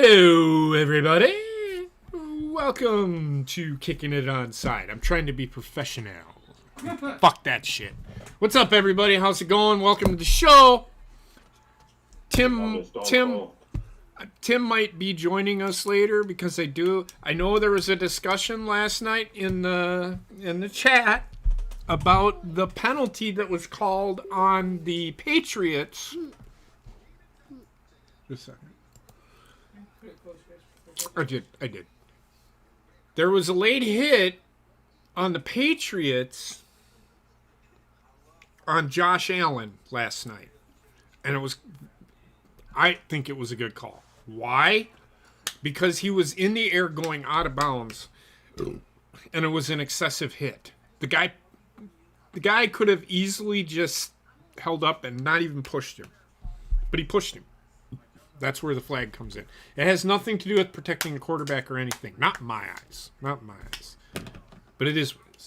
Hello, everybody. Welcome to Kicking It Onside. I'm trying to be professional. Fuck that shit. What's up, everybody? How's it going? Welcome to the show. Tim might be joining us later because I know there was a discussion last night in the chat about the penalty that was called on the Patriots. Just a second. I did. There was a late hit on the Patriots on Josh Allen last night. And I think it was a good call. Why? Because he was in the air going out of bounds, and it was an excessive hit. The guy could have easily just held up and not even pushed him. But he pushed him. That's where the flag comes in. It has nothing to do with protecting the quarterback or anything. Not in my eyes. Not in my eyes. But it is what it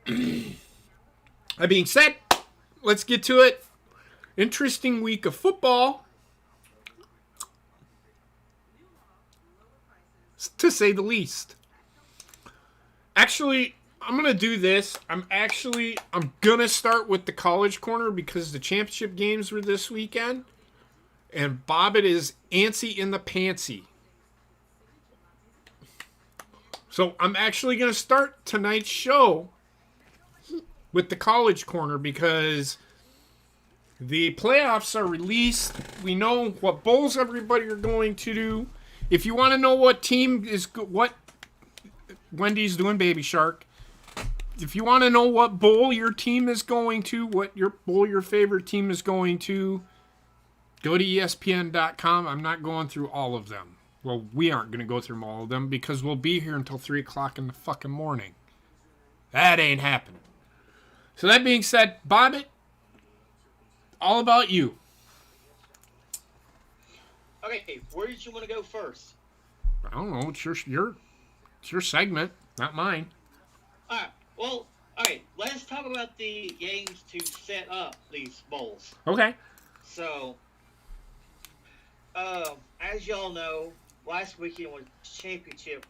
is. That being said, let's get to it. Interesting week of football, to say the least. Actually, I'm going to do this. I'm going to start with the college corner because the championship games were this weekend. And Bobbit is antsy in the pantsy. So I'm actually going to start tonight's show with the college corner because the playoffs are released. We know what bowls everybody are going to do. If you want to know what Wendy's doing, Baby Shark. If you want to know what bowl your team is going to, what your bowl your favorite team is going to, go to ESPN.com. I'm not going through all of them. Well, we aren't going to go through all of them because we'll be here until 3 o'clock in the fucking morning. That ain't happening. So that being said, Bobbit, all about you. Okay, where did you want to go first? I don't know. It's your segment, not mine. All right. Well, all right. Let's talk about the games to set up these bowls. Okay. So, as y'all know, last weekend was championship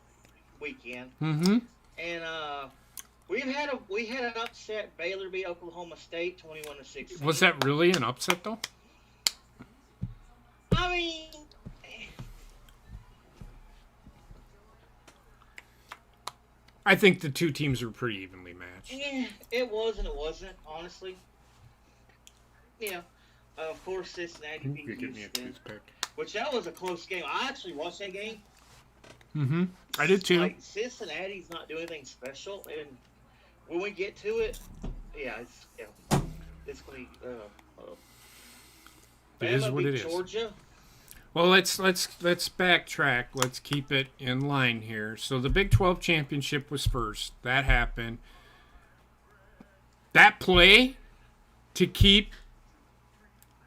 weekend. Mm-hmm. And we had an upset. Baylor beat Oklahoma State 21-16. Was that really an upset though? I mean, I think the two teams were pretty evenly matched. yeah, it was and it wasn't, honestly. Yeah. Of course, Cincinnati beat Houston, which that was a close game. I actually watched that game. Mm-hmm. I did too. Like, Cincinnati's not doing anything special, and when we get to it, it's going to be. It is what it is. Georgia. Well, let's backtrack. Let's keep it in line here. So the Big 12 championship was first. That happened. That play to keep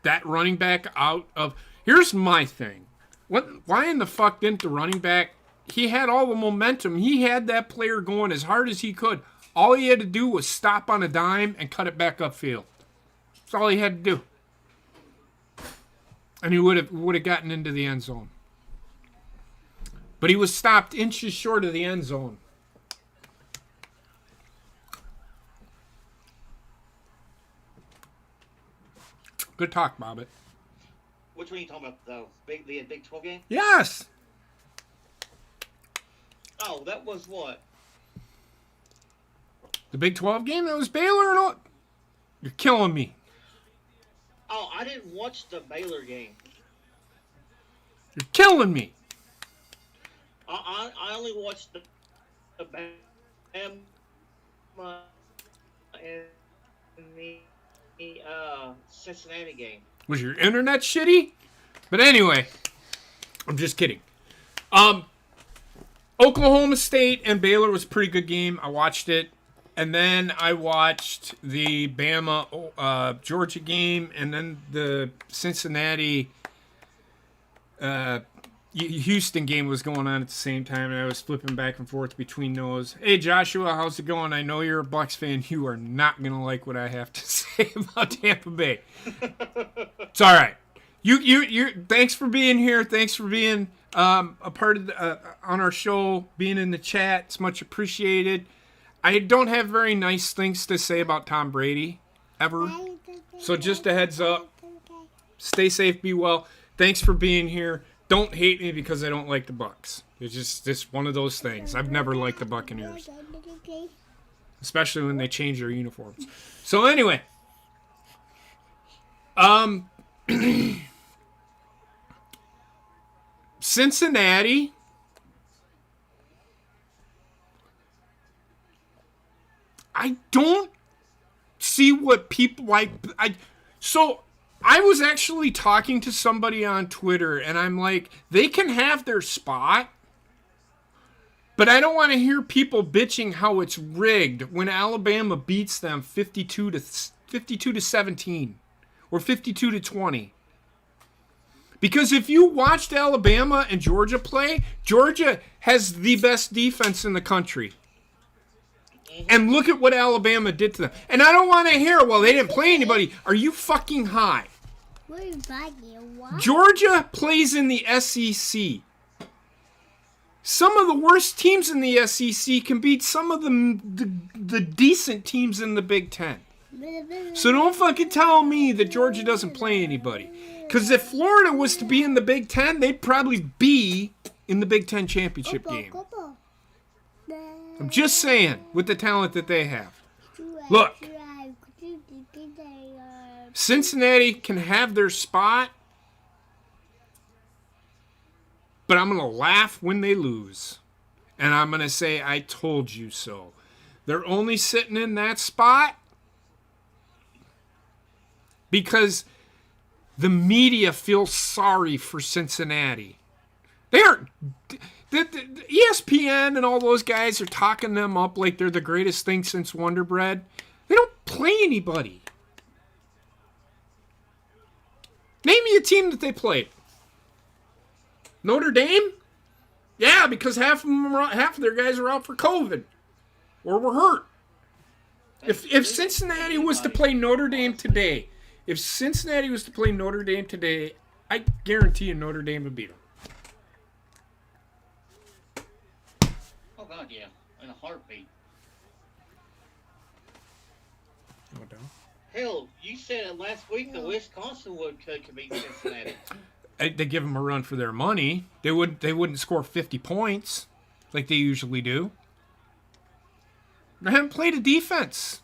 that running back out of... Here's my thing. Why in the fuck didn't the running back... He had all the momentum. He had that player going as hard as he could. All he had to do was stop on a dime and cut it back upfield. That's all he had to do. And he would have gotten into the end zone. But he was stopped inches short of the end zone. Good talk, Bobbit. Which one are you talking about, though? The Big 12 game? Yes! Oh, that was what? The Big 12 game? That was Baylor and all? You're killing me. Oh, I didn't watch the Baylor game. You're killing me. I only watched the Bama and the Cincinnati game. Was your internet shitty? But anyway, I'm just kidding. Oklahoma State and Baylor was a pretty good game. I watched it. And then I watched the Bama Georgia game, and then the Cincinnati Houston game was going on at the same time, and I was flipping back and forth between those. Hey, Joshua, how's it going? I know you're a Bucs fan. You are not going to like what I have to say about Tampa Bay. It's all right. You. Thanks for being here. Thanks for being a part of on our show, being in the chat. It's much appreciated. I don't have very nice things to say about Tom Brady ever. So just a heads up. Stay safe, be well. Thanks for being here. Don't hate me because I don't like the Bucs. It's just one of those things. I've never liked the Buccaneers, especially when they change their uniforms. So anyway, Cincinnati. I don't see what people like. So I was actually talking to somebody on Twitter, and I'm like, they can have their spot, but I don't want to hear people bitching how it's rigged when Alabama beats them 52 to 17 or 52 to 20. Because if you watched Alabama and Georgia play, Georgia has the best defense in the country. And look at what Alabama did to them. And I don't want to hear, well, they didn't play anybody. Are you fucking high? Georgia plays in the SEC. Some of the worst teams in the SEC can beat some of the decent teams in the Big Ten. So don't fucking tell me that Georgia doesn't play anybody. Because if Florida was to be in the Big Ten, they'd probably be in the Big Ten championship game. I'm just saying, with the talent that they have. Look, Cincinnati can have their spot, but I'm going to laugh when they lose. And I'm going to say, I told you so. They're only sitting in that spot because the media feels sorry for Cincinnati. They aren't... The ESPN and all those guys are talking them up like they're the greatest thing since Wonder Bread. They don't play anybody. Name me a team that they played. Notre Dame? Yeah, because half of their guys are out for COVID or were hurt. If Cincinnati was to play Notre Dame today, I guarantee you Notre Dame would beat them. Oh, God, yeah. In a heartbeat. No doubt. Hell, you said it last week that Wisconsin could beat Cincinnati. They give them a run for their money. They wouldn't score 50 points like they usually do. They haven't played a defense.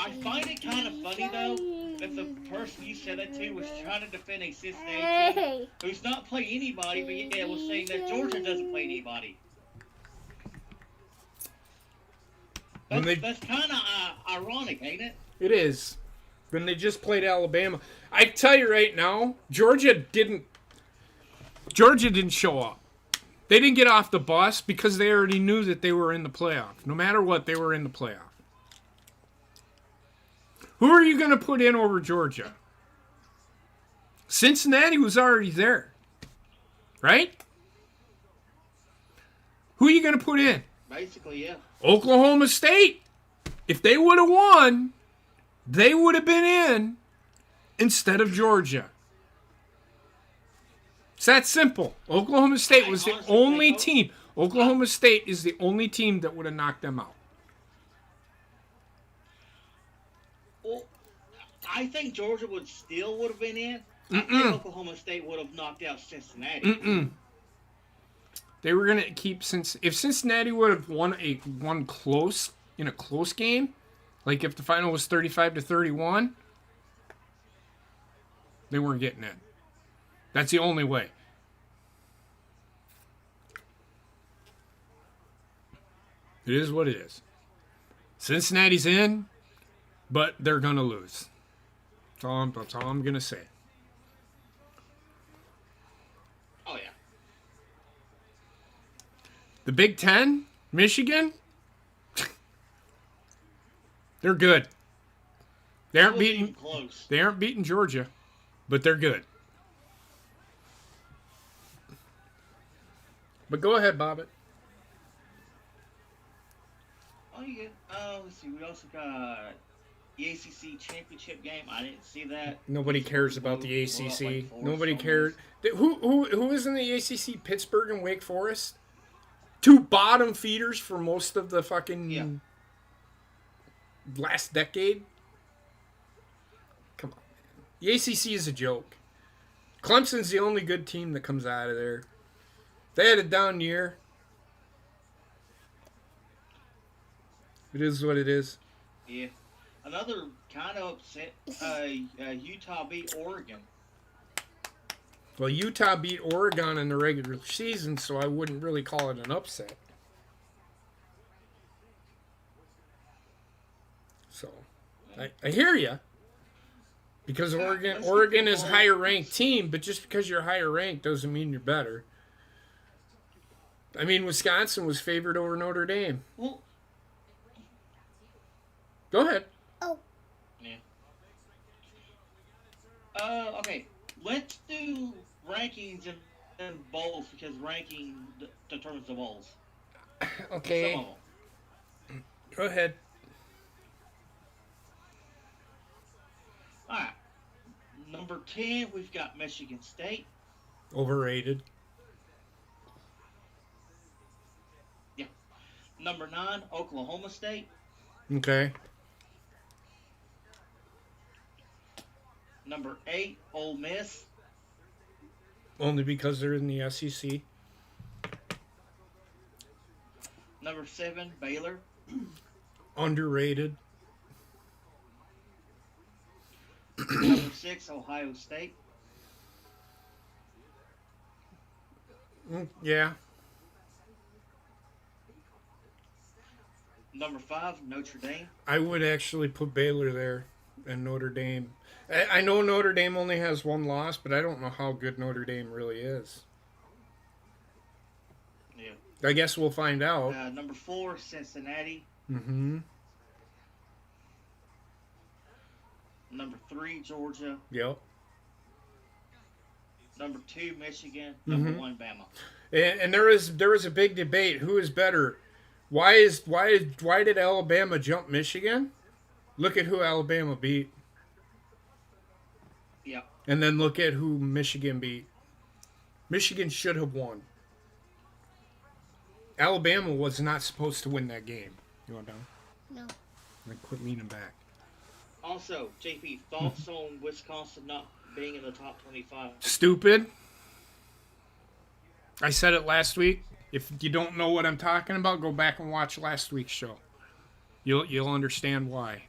I find it kind of funny, though, that the person you said that to was trying to defend a Cincinnati team who's not playing anybody, but yet was saying that Georgia doesn't play anybody. That's kind of ironic, ain't it? It is. When they just played Alabama. I tell you right now, Georgia didn't show up. They didn't get off the bus because they already knew that they were in the playoff. No matter what, they were in the playoff. Who are you going to put in over Georgia? Cincinnati was already there. Right? Who are you going to put in? Basically, yeah. Oklahoma State. If they would have won, they would have been in instead of Georgia. It's that simple. Oklahoma State was the only team. Oklahoma State is the only team that would have knocked them out. Well, I think Georgia would have been in. I think Oklahoma State would have knocked out Cincinnati. They were gonna keep if Cincinnati would have won close in a close game, like if the final was 35-31, they weren't getting in. That's the only way. It is what it is. Cincinnati's in, but they're gonna lose. That's all I'm gonna say. Oh yeah. The Big Ten, Michigan, they're good. They aren't beating Georgia, but they're good. But go ahead, Bobbit. Oh yeah. Let's see. We also got the ACC Championship game. I didn't see that. Nobody cares about the ACC. Nobody cared. Who is in the ACC? Pittsburgh and Wake Forest? Two bottom feeders for most of the fucking last decade? Come on, man. The ACC is a joke. Clemson's the only good team that comes out of there. They had a down year. It is what it is. Yeah. Another kind of upset, Utah beat Oregon. Well, Utah beat Oregon in the regular season, so I wouldn't really call it an upset. So, I hear you. Because Oregon is a higher ranked team, but just because you're higher ranked doesn't mean you're better. I mean, Wisconsin was favored over Notre Dame. Well, go ahead. Oh. Yeah. Okay. Let's do rankings and bowls because ranking determines the bowls. Okay. Some of them. Go ahead. All right. Number 10, we've got Michigan State. Overrated. Yeah. Number 9, Oklahoma State. Okay. Number 8, Ole Miss. Only because they're in the SEC. Number 7, Baylor. Underrated. Number 6, Ohio State. Yeah. Number 5, Notre Dame. I would actually put Baylor there and Notre Dame. I know Notre Dame only has one loss, but I don't know how good Notre Dame really is. Yeah. I guess we'll find out. Number 4, Cincinnati. Mm-hmm. Number 3, Georgia. Yep. Number 2, Michigan. Number 1, Bama. And there is a big debate. Who is better? Why did Alabama jump Michigan? Look at who Alabama beat. Yeah. And then look at who Michigan beat. Michigan should have won. Alabama was not supposed to win that game. You want down? No. Then quit leaning back. Also, JP, thoughts on Wisconsin not being in the top 25? Stupid. I said it last week. If you don't know what I'm talking about, go back and watch last week's show. You'll understand why.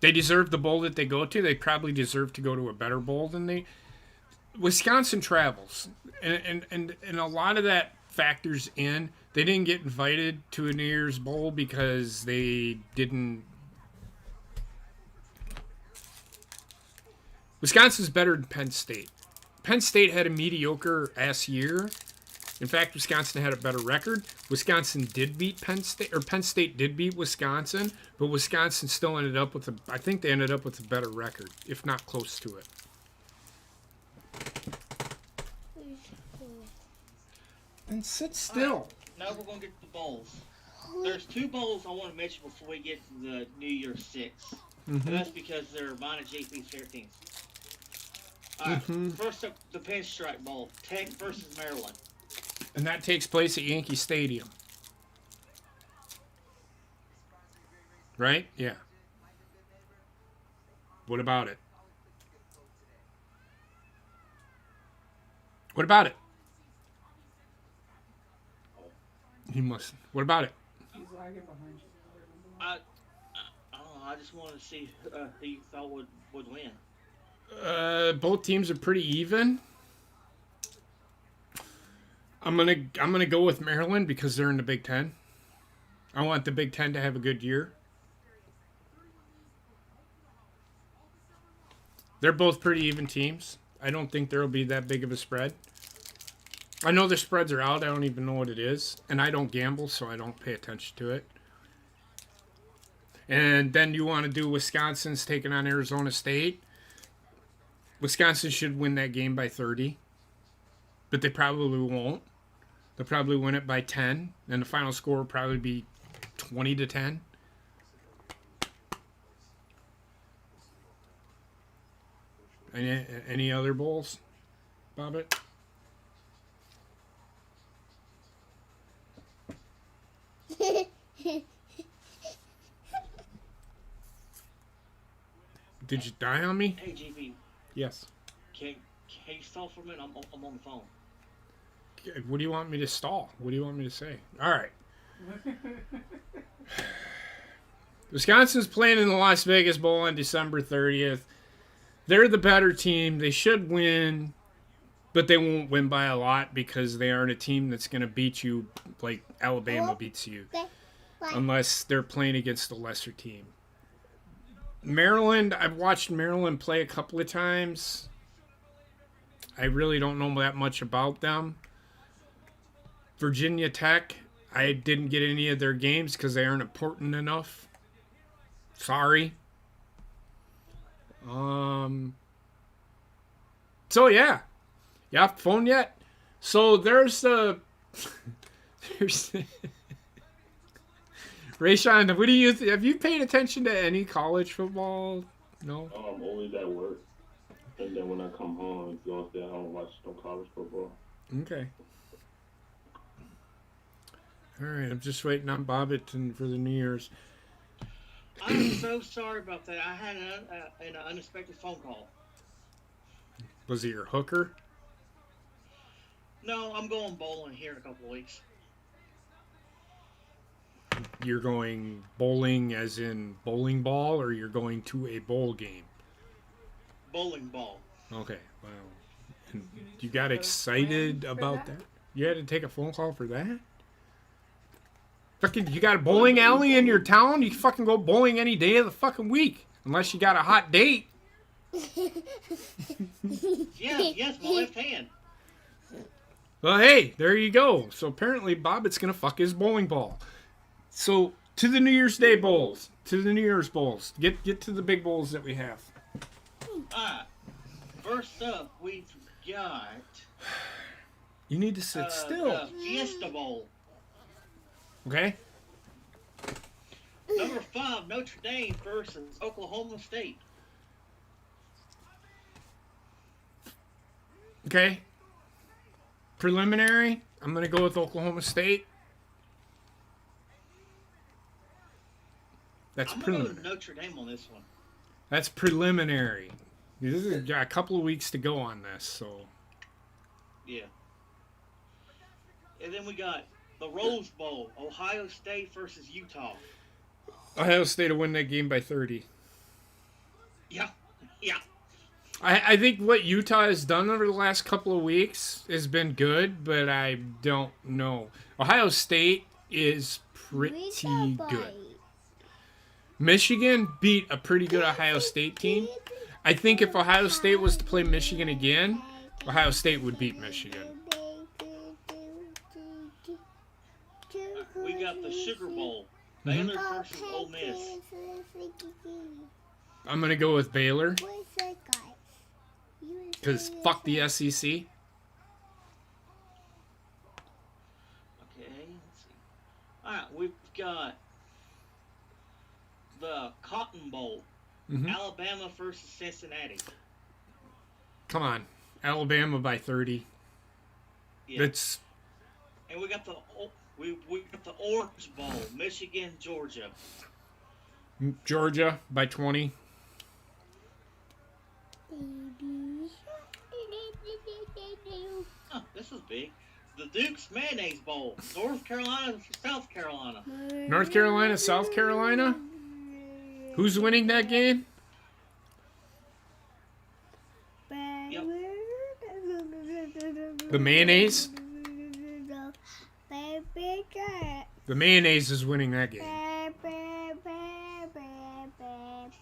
They deserve the bowl that they go to. They probably deserve to go to a better bowl than they. Wisconsin travels, and a lot of that factors in. They didn't get invited to a New Year's Bowl because they didn't. Wisconsin's better than Penn State. Penn State had a mediocre-ass year. In fact, Wisconsin had a better record. Wisconsin did beat Penn State, or Penn State did beat Wisconsin, but Wisconsin still ended up with I think they ended up with a better record, if not close to it. And sit still. Now we're going to get to the bowls. There's 2 bowls I want to mention before we get to the New Year's 6. And that's because they're mine and JP's favorite teams. Alright, first up, the Pinstripe Bowl. Tech versus Maryland. And that takes place at Yankee Stadium. Right? Yeah. What about it? What about it? He must. What about it? He's lagging behind you. I don't know. I just wanted to see who you thought would win. Both teams are pretty even. I'm gonna go with Maryland because they're in the Big Ten. I want the Big Ten to have a good year. They're both pretty even teams. I don't think there'll be that big of a spread. I know the spreads are out. I don't even know what it is. And I don't gamble, so I don't pay attention to it. And then you want to do Wisconsin's taking on Arizona State. Wisconsin should win that game by 30. But they probably won't. They'll probably win it by 10. And the final score will probably be 20-10. Any other bowls, Bobbit? Did you die on me? Hey, GB. Yes. Can you stall for a minute? I'm on the phone. What do you want me to stall? What do you want me to say? All right. Wisconsin's playing in the Las Vegas Bowl on December 30th. They're the better team. They should win, but they won't win by a lot because they aren't a team that's going to beat you like Alabama beats you, unless they're playing against a lesser team. Maryland, I've watched Maryland play a couple of times. I really don't know that much about them. Virginia Tech, I didn't get any of their games because they aren't important enough. Sorry. So yeah. You have phone yet? So there's the Rayshawn, what do you have you paid attention to any college football? No? Only at work. And then when I come home, if you don't stay at home, watch no college football. Okay. All right, I'm just waiting on Bobbitt for the New Year's. I'm so sorry about that. I had an unexpected phone call. Was it your hooker? No, I'm going bowling here in a couple of weeks. You're going bowling as in bowling ball, or you're going to a bowl game? Bowling ball. Okay, wow. And you got excited about that? You had to take a phone call for that? Fucking, you got a bowling alley in your town? You can fucking go bowling any day of the fucking week. Unless you got a hot date. Yes, my left hand. Well, hey, there you go. So apparently Bobbitt's going to fuck his bowling ball. So, to the New Year's Day bowls. To the New Year's bowls. Get to the big bowls that we have. Alright. First up, we've got... You need to sit still. The Fiesta Bowl. Okay? Number 5, Notre Dame versus Oklahoma State. Okay. Preliminary, I'm going to go with Oklahoma State. That's I'm preliminary. going to go with Notre Dame on this one. That's preliminary. This is got a couple of weeks to go on this, so. Yeah. And then we got the Rose Bowl, Ohio State versus Utah. Ohio State will win that game by 30. Yeah. I think what Utah has done over the last couple of weeks has been good, but I don't know. Ohio State is pretty good. Michigan beat a pretty good Ohio State team. I think if Ohio State was to play Michigan again, Ohio State would beat Michigan. We got the Sugar Bowl, Baylor versus Ole Miss. I'm going to go with Baylor. Because fuck the SEC. Okay, let's see. Alright, we've got the Cotton Bowl, Alabama versus Cincinnati. Come on. Alabama by 30. Yeah. It's And we got the Orange Bowl, Michigan, Georgia. Georgia by 20. Huh, this is big. The Duke's Mayonnaise Bowl, North Carolina versus South Carolina. North Carolina, South Carolina? Who's winning that game? Yep. The mayonnaise? The mayonnaise is winning that game.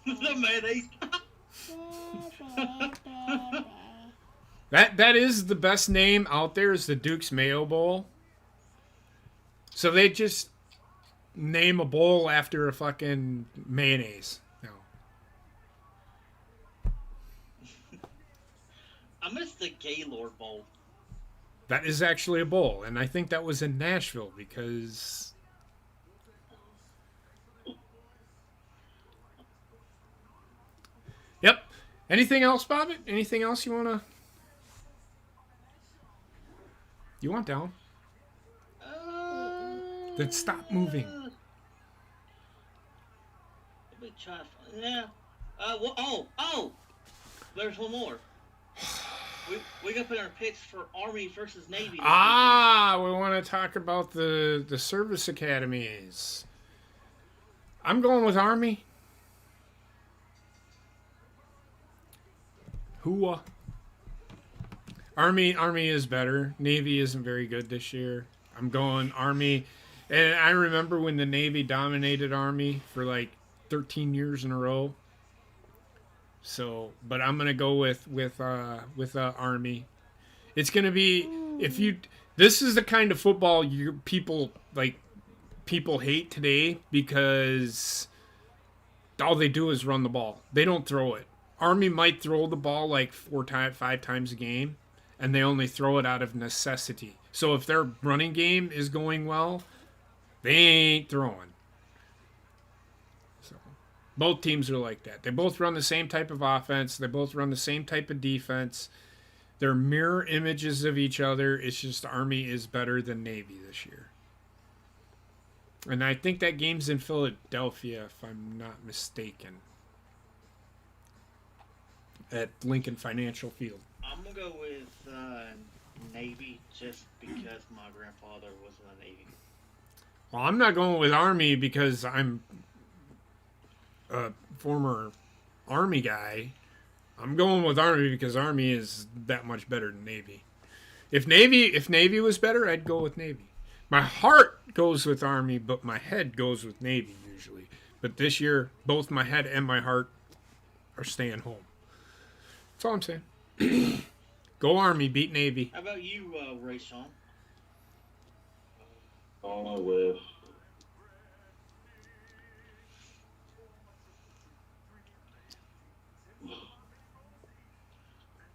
The mayonnaise. That is the best name out there is the Duke's Mayo Bowl. So they just name a bowl after a fucking mayonnaise. No. I missed the Gaylord Bowl. That is actually a bowl, and I think that was in Nashville because Anything else, Bobbit? Anything else you want to... You want down? Then stop moving. Let me try. Yeah. There's one more. We got to put our picks for Army versus Navy. We want to talk about the service academies. I'm going with Army. Hooah. Army is better. Navy isn't very good this year. I'm going Army. And I remember when the Navy dominated Army for like 13 years in a row. So, but I'm gonna go with Army. It's gonna be This is the kind of football people hate today because all they do is run the ball. They don't throw it. Army might throw the ball like 5 times a game, and they only throw it out of necessity. So if their running game is going well, they ain't throwing. So both teams are like that. They both run the same type of offense. They both run the same type of defense. They're mirror images of each other. It's just Army is better than Navy this year. And I think that game's in Philadelphia, if I'm not mistaken. At Lincoln Financial Field. I'm going to go with Navy just because my grandfather was in the Navy. Well, I'm not going with Army because I'm a former Army guy. I'm going with Army because Army is that much better than Navy. If Navy was better, I'd go with Navy. My heart goes with Army, but my head goes with Navy usually. But this year, both my head and my heart are staying home. That's all I'm saying. Go Army, beat Navy. How about you, Ray Sean? Going with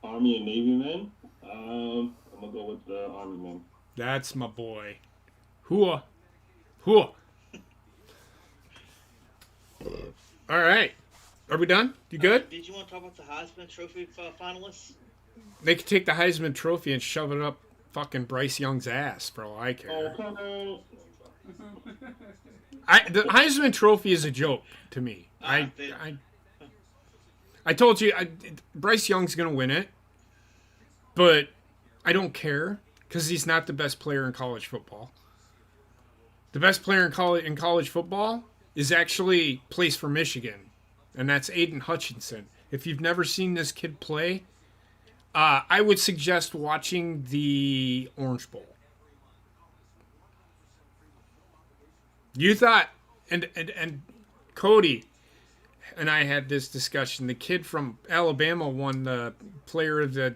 Army and Navy men. I'm gonna go with the Army men. That's my boy. Hooah. Hooah. All right. Are we done? You good? Did you want to talk about the Heisman Trophy finalists? They could take the Heisman Trophy and shove it up fucking Bryce Young's ass for all I care. Okay. The Heisman Trophy is a joke to me. I told you Bryce Young's going to win it, but I don't care because he's not the best player in college football. The best player in college football is actually plays for Michigan, and that's Aiden Hutchinson. If you've never seen this kid play, I would suggest watching the Orange Bowl. You thought, and Cody and I had this discussion. The kid from Alabama won the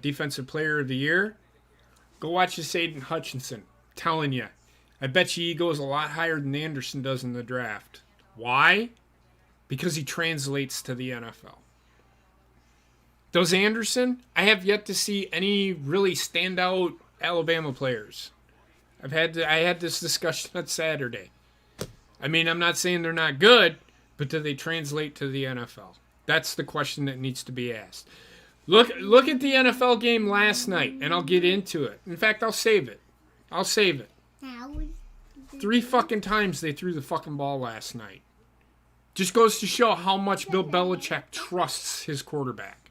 defensive player of the year. Go watch this Aiden Hutchinson. I'm telling you, I bet you he goes a lot higher than Anderson does in the draft. Why? Because he translates to the NFL. Does Anderson? I have yet to see any really standout Alabama players. I had this discussion on Saturday. I mean, I'm not saying they're not good, but do they translate to the NFL? That's the question that needs to be asked. Look at the NFL game last night, and I'll get into it. In fact, I'll save it. 3 fucking times they threw the fucking ball last night. Just goes to show how much Bill Belichick trusts his quarterback.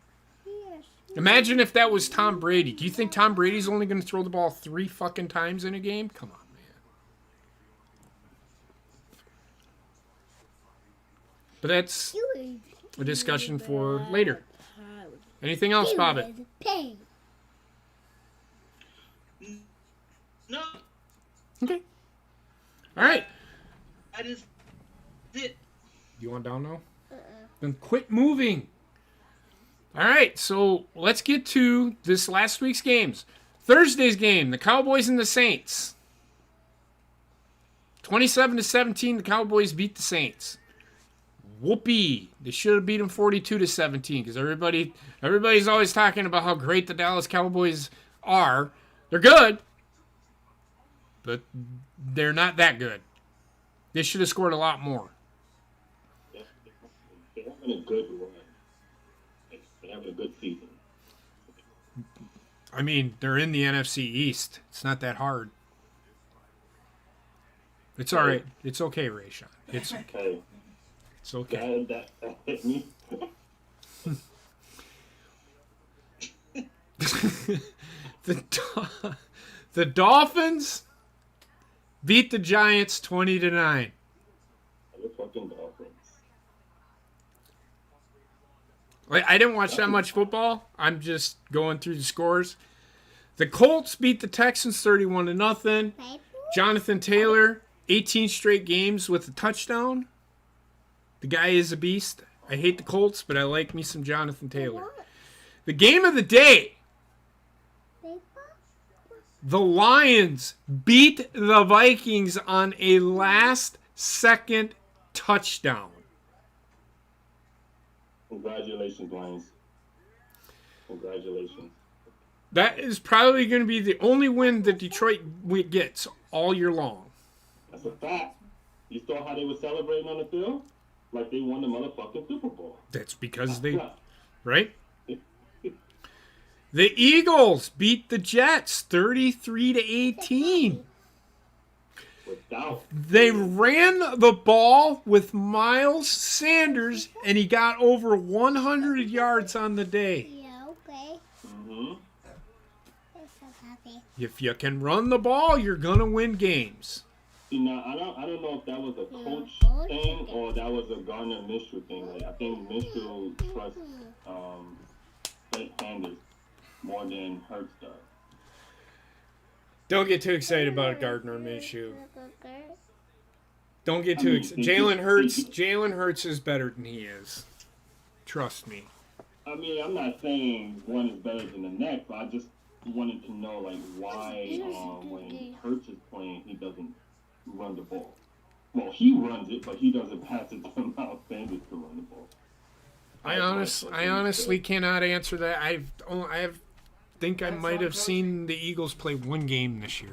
Imagine if that was Tom Brady. Do you think Tom Brady's only going to throw the ball 3 fucking times in a game? Come on, man. But that's a discussion for later. Anything else, Bobbit? No. Okay. All right. That is it. You want down now? Then quit moving. All right, so let's get to this last week's games. Thursday's game, the Cowboys and the Saints. 27-17, the Cowboys beat the Saints. Whoopee. They should have beat them 42-17 because everybody's always talking about how great the Dallas Cowboys are. They're good, but they're not that good. They should have scored a lot more. They're having a good run. They have like a good season. I mean, they're in the NFC East. It's not that hard. It's all right. It's okay, Rayshawn. It's okay. Hey, It's okay. that hit me. The Dolphins beat the Giants 20-9. The fucking Dolphins. Like, I didn't watch that much football. I'm just going through the scores. The Colts beat the Texans 31-0. Jonathan Taylor, 18 straight games with a touchdown. The guy is a beast. I hate the Colts, but I like me some Jonathan Taylor. The game of the day. The Lions beat the Vikings on a last-second touchdown. Congratulations, Lions. Congratulations. That is probably going to be the only win that Detroit gets all year long. That's a fact. You saw how they were celebrating on the field? Like they won the motherfucking Super Bowl. That's because they... Right? The Eagles beat the Jets 33-18. Without. They ran the ball with Miles Sanders, and he got over 100 yards on the day. Yeah, okay. Mm-hmm. I'm so happy. If you can run the ball, you're going to win games. See, now, I don't know if that was a coach thing or that was a Gardner Minshew thing. Like, I think Minshew trusts Sanders more than Hurts does. Don't get too excited about Gardner Minshew. Don't get too excited. Jalen Hurts is better than he is. Trust me. I mean, I'm not saying one is better than the next, but I just wanted to know, like, why when Hurts is playing, he doesn't run the ball. Well, he runs it, but he doesn't pass it to Miles Sanders to run the ball. I honestly cannot answer that. I think I might have seen the Eagles play one game this year.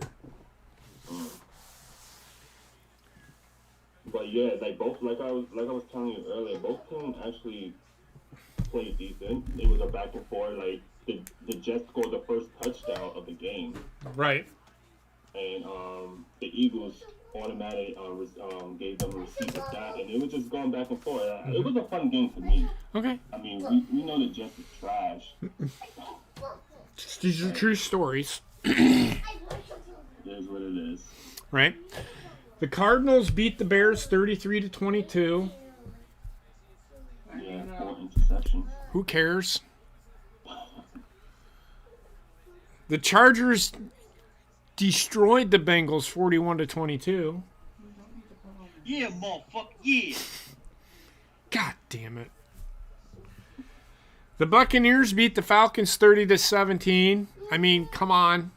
But yeah, like I was telling you earlier, both teams actually played decent. It was a back and forth. Like the Jets scored the first touchdown of the game, Right. and the Eagles automatically gave them a receipt with that, and it was just going back and forth. It was a fun game for me. Okay. I mean, we know the Jets is trash. These are true stories. It is what it is. Right. The Cardinals beat the Bears 33-22. Yeah, 4 interceptions. Who cares? The Chargers destroyed the Bengals 41-22. Yeah, motherfucker, yeah. God damn it. The Buccaneers beat the Falcons 30-17. I mean, come on.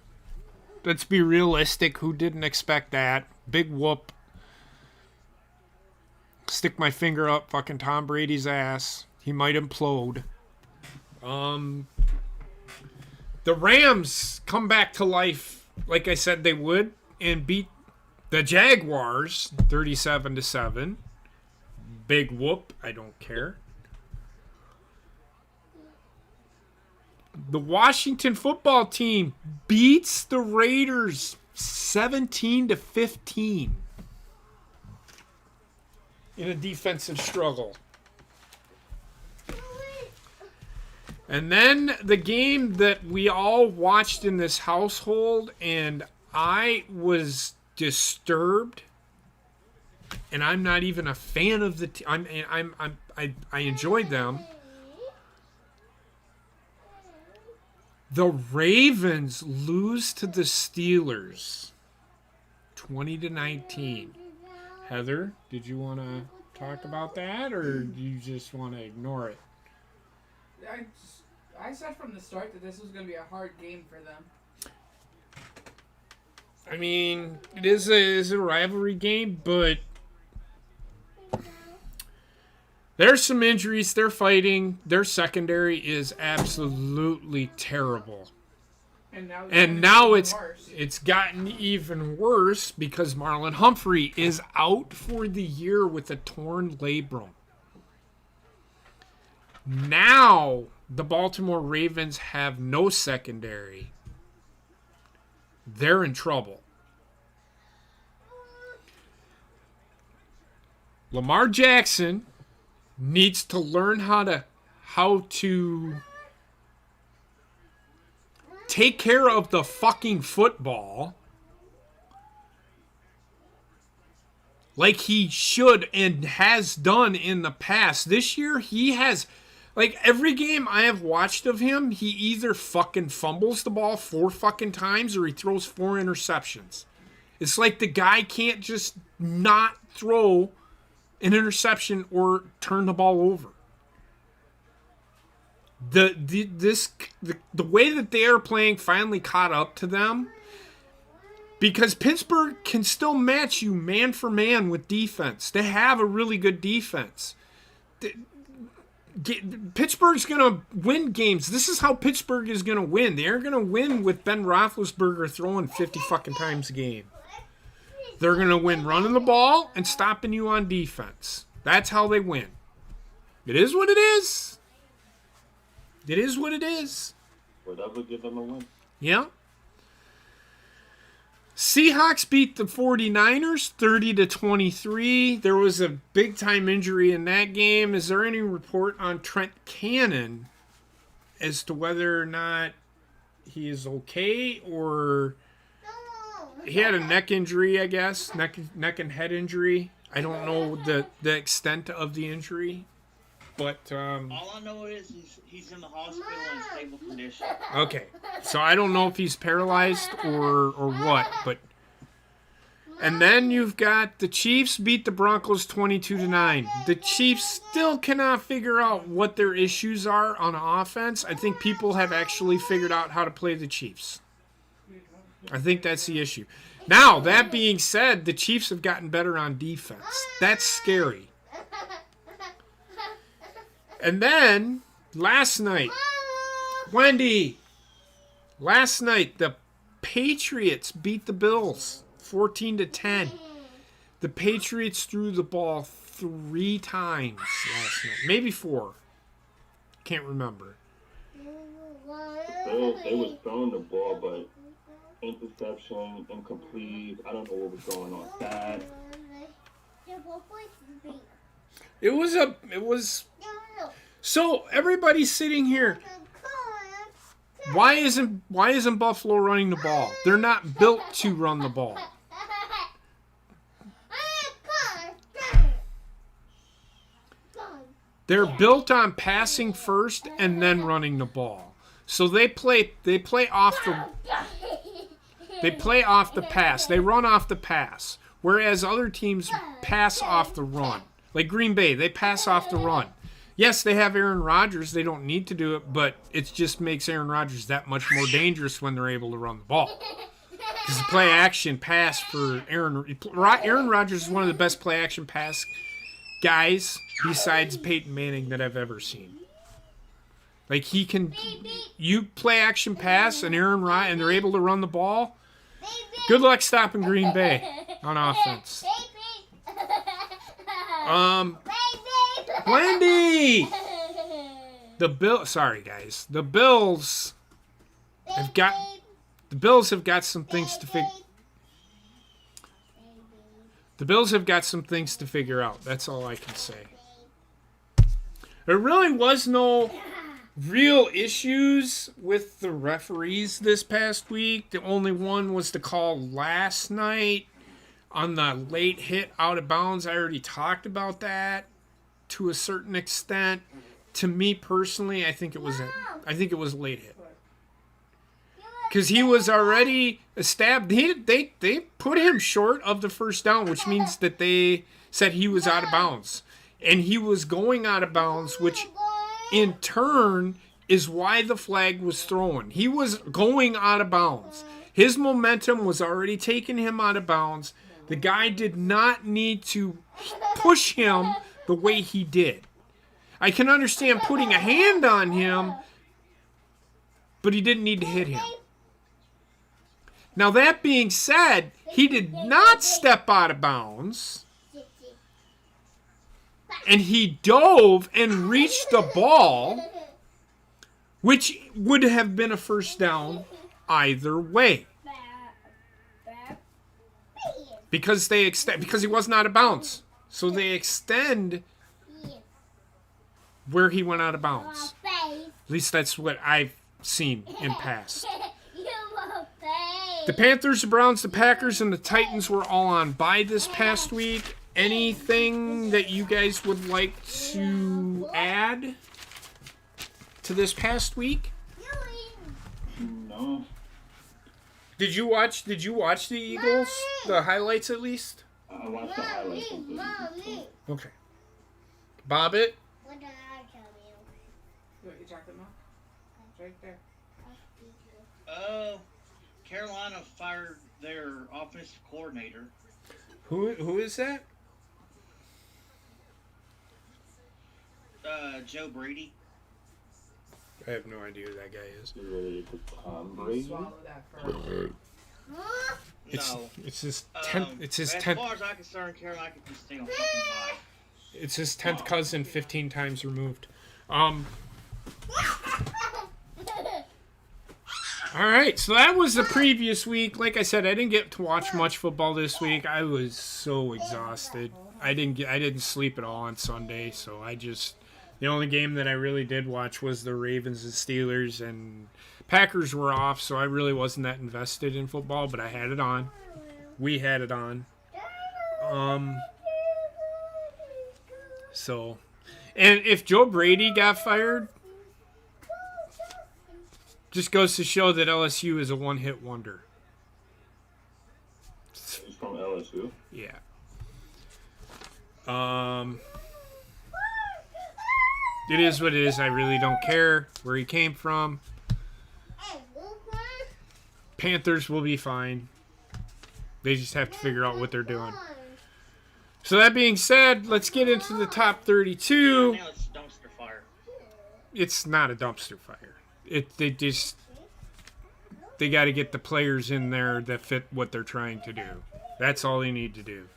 Let's be realistic. Who didn't expect that? Big whoop. Stick my finger up fucking Tom Brady's ass. He might implode. The Rams come back to life like I said they would and beat the Jaguars 37-7. Big whoop. I don't care. The Washington football team beats the Raiders 17-15 in a defensive struggle. And then the game that we all watched in this household, and I was disturbed, and I'm not even a fan of the team. I enjoyed them. The Ravens lose to the Steelers 20-19. Heather, did you want to talk about that, or do you just want to ignore it? I said from the start that this was going to be a hard game for them. I mean, it is a rivalry game, but there's some injuries. They're fighting. Their secondary is absolutely terrible. And now it's gotten even worse because Marlon Humphrey is out for the year with a torn labrum. Now the Baltimore Ravens have no secondary, they're in trouble. Lamar Jackson needs to learn how to take care of the fucking football like he should and has done in the past. This year, he has, like, every game I have watched of him, he either fucking fumbles the ball 4 fucking times or he throws 4 interceptions. It's like the guy can't just not throw an interception or turn the ball over. The way that they are playing finally caught up to them, because Pittsburgh can still match you man for man with defense. They have a really good defense. Pittsburgh's going to win games. This is how Pittsburgh is going to win. They aren't going to win with Ben Roethlisberger throwing 50 fucking times a game. They're going to win running the ball and stopping you on defense. That's how they win. It is what it is. It is what it is. Whatever gives them a win. Yeah. Seahawks beat the 49ers 30-23. There was a big-time injury in that game. Is there any report on Trent Cannon as to whether or not he is okay, or he had a neck injury, I guess, neck and head injury. I don't know the extent of the injury, but all I know is he's in the hospital in stable condition. Okay, so I don't know if he's paralyzed or what, but. And then you've got the Chiefs beat the Broncos 22-9. The Chiefs still cannot figure out what their issues are on offense. I think people have actually figured out how to play the Chiefs. I think that's the issue. Now, that being said, the Chiefs have gotten better on defense. That's scary. And then, last night, Wendy, the Patriots beat the Bills 14-10. The Patriots threw the ball 3 times last night. Maybe 4. Can't remember. Bills, they was throwing the ball, but interception, incomplete. I don't know what was going on with that. It was so everybody's sitting here. Why isn't Buffalo running the ball? They're not built to run the ball. They're built on passing first and then running the ball. So they play off the pass. They run off the pass. Whereas other teams pass off the run. Like Green Bay, they pass off the run. Yes, they have Aaron Rodgers. They don't need to do it, but it just makes Aaron Rodgers that much more dangerous when they're able to run the ball. Because the play-action pass for Aaron Rodgers is one of the best play-action pass guys besides Peyton Manning that I've ever seen. Like, you play-action pass and and they're able to run the ball. Good luck stopping Green Bay on offense. Wendy! The Bills have got some things to figure. The Bills have got some things to figure out. That's all I can say. There really was no real issues with the referees this past week. The only one was the call last night on the late hit out of bounds. I already talked about that to a certain extent. To me personally, I think it was a late hit. Because he was already stabbed. They put him short of the first down, which means that they said he was out of bounds. And he was going out of bounds, which in turn is why the flag was thrown. He was going out of bounds. His momentum was already taking him out of bounds. The guy did not need to push him the way he did. I can understand putting a hand on him, but he didn't need to hit him. Now, that being said, he did not step out of bounds, and he dove and reached the ball which would have been a first down either way. Because they extend, because he wasn't out of bounds. So they extend where he went out of bounds. At least that's what I've seen in past. The Panthers, the Browns, the Packers, and the Titans were all on bye this past week. Anything that you guys would like to add to this past week? No. Did you watch the Eagles? The highlights at least? I watched the highlights of this. Okay. Bobbit? What did I tell you? What you talking about? It's right there. Carolina fired their offensive coordinator. Who is that? Joe Brady. I have no idea who that guy is. Related to Tom Brady. Swallow that first. No. It's his 10th. It's his as 10th. far as I'm concerned, Carolina could just stay on fucking bye. It's his 10th cousin, 15 times removed. All right, so that was the previous week. Like I said, I didn't get to watch much football this week. I was so exhausted. I didn't sleep at all on Sunday, so the only game that I really did watch was the Ravens and Steelers, and Packers were off, so I really wasn't that invested in football, but I had it on. We had it on. So, and if Joe Brady got fired, just goes to show that LSU is a one-hit wonder. He's from LSU. Yeah. It is what it is. I really don't care where he came from. Panthers will be fine. They just have to figure out what they're doing. So that being said, let's get into the top 32. Now it's dumpster fire. It's not a dumpster fire. They got to get the players in there that fit what they're trying to do. That's all they need to do.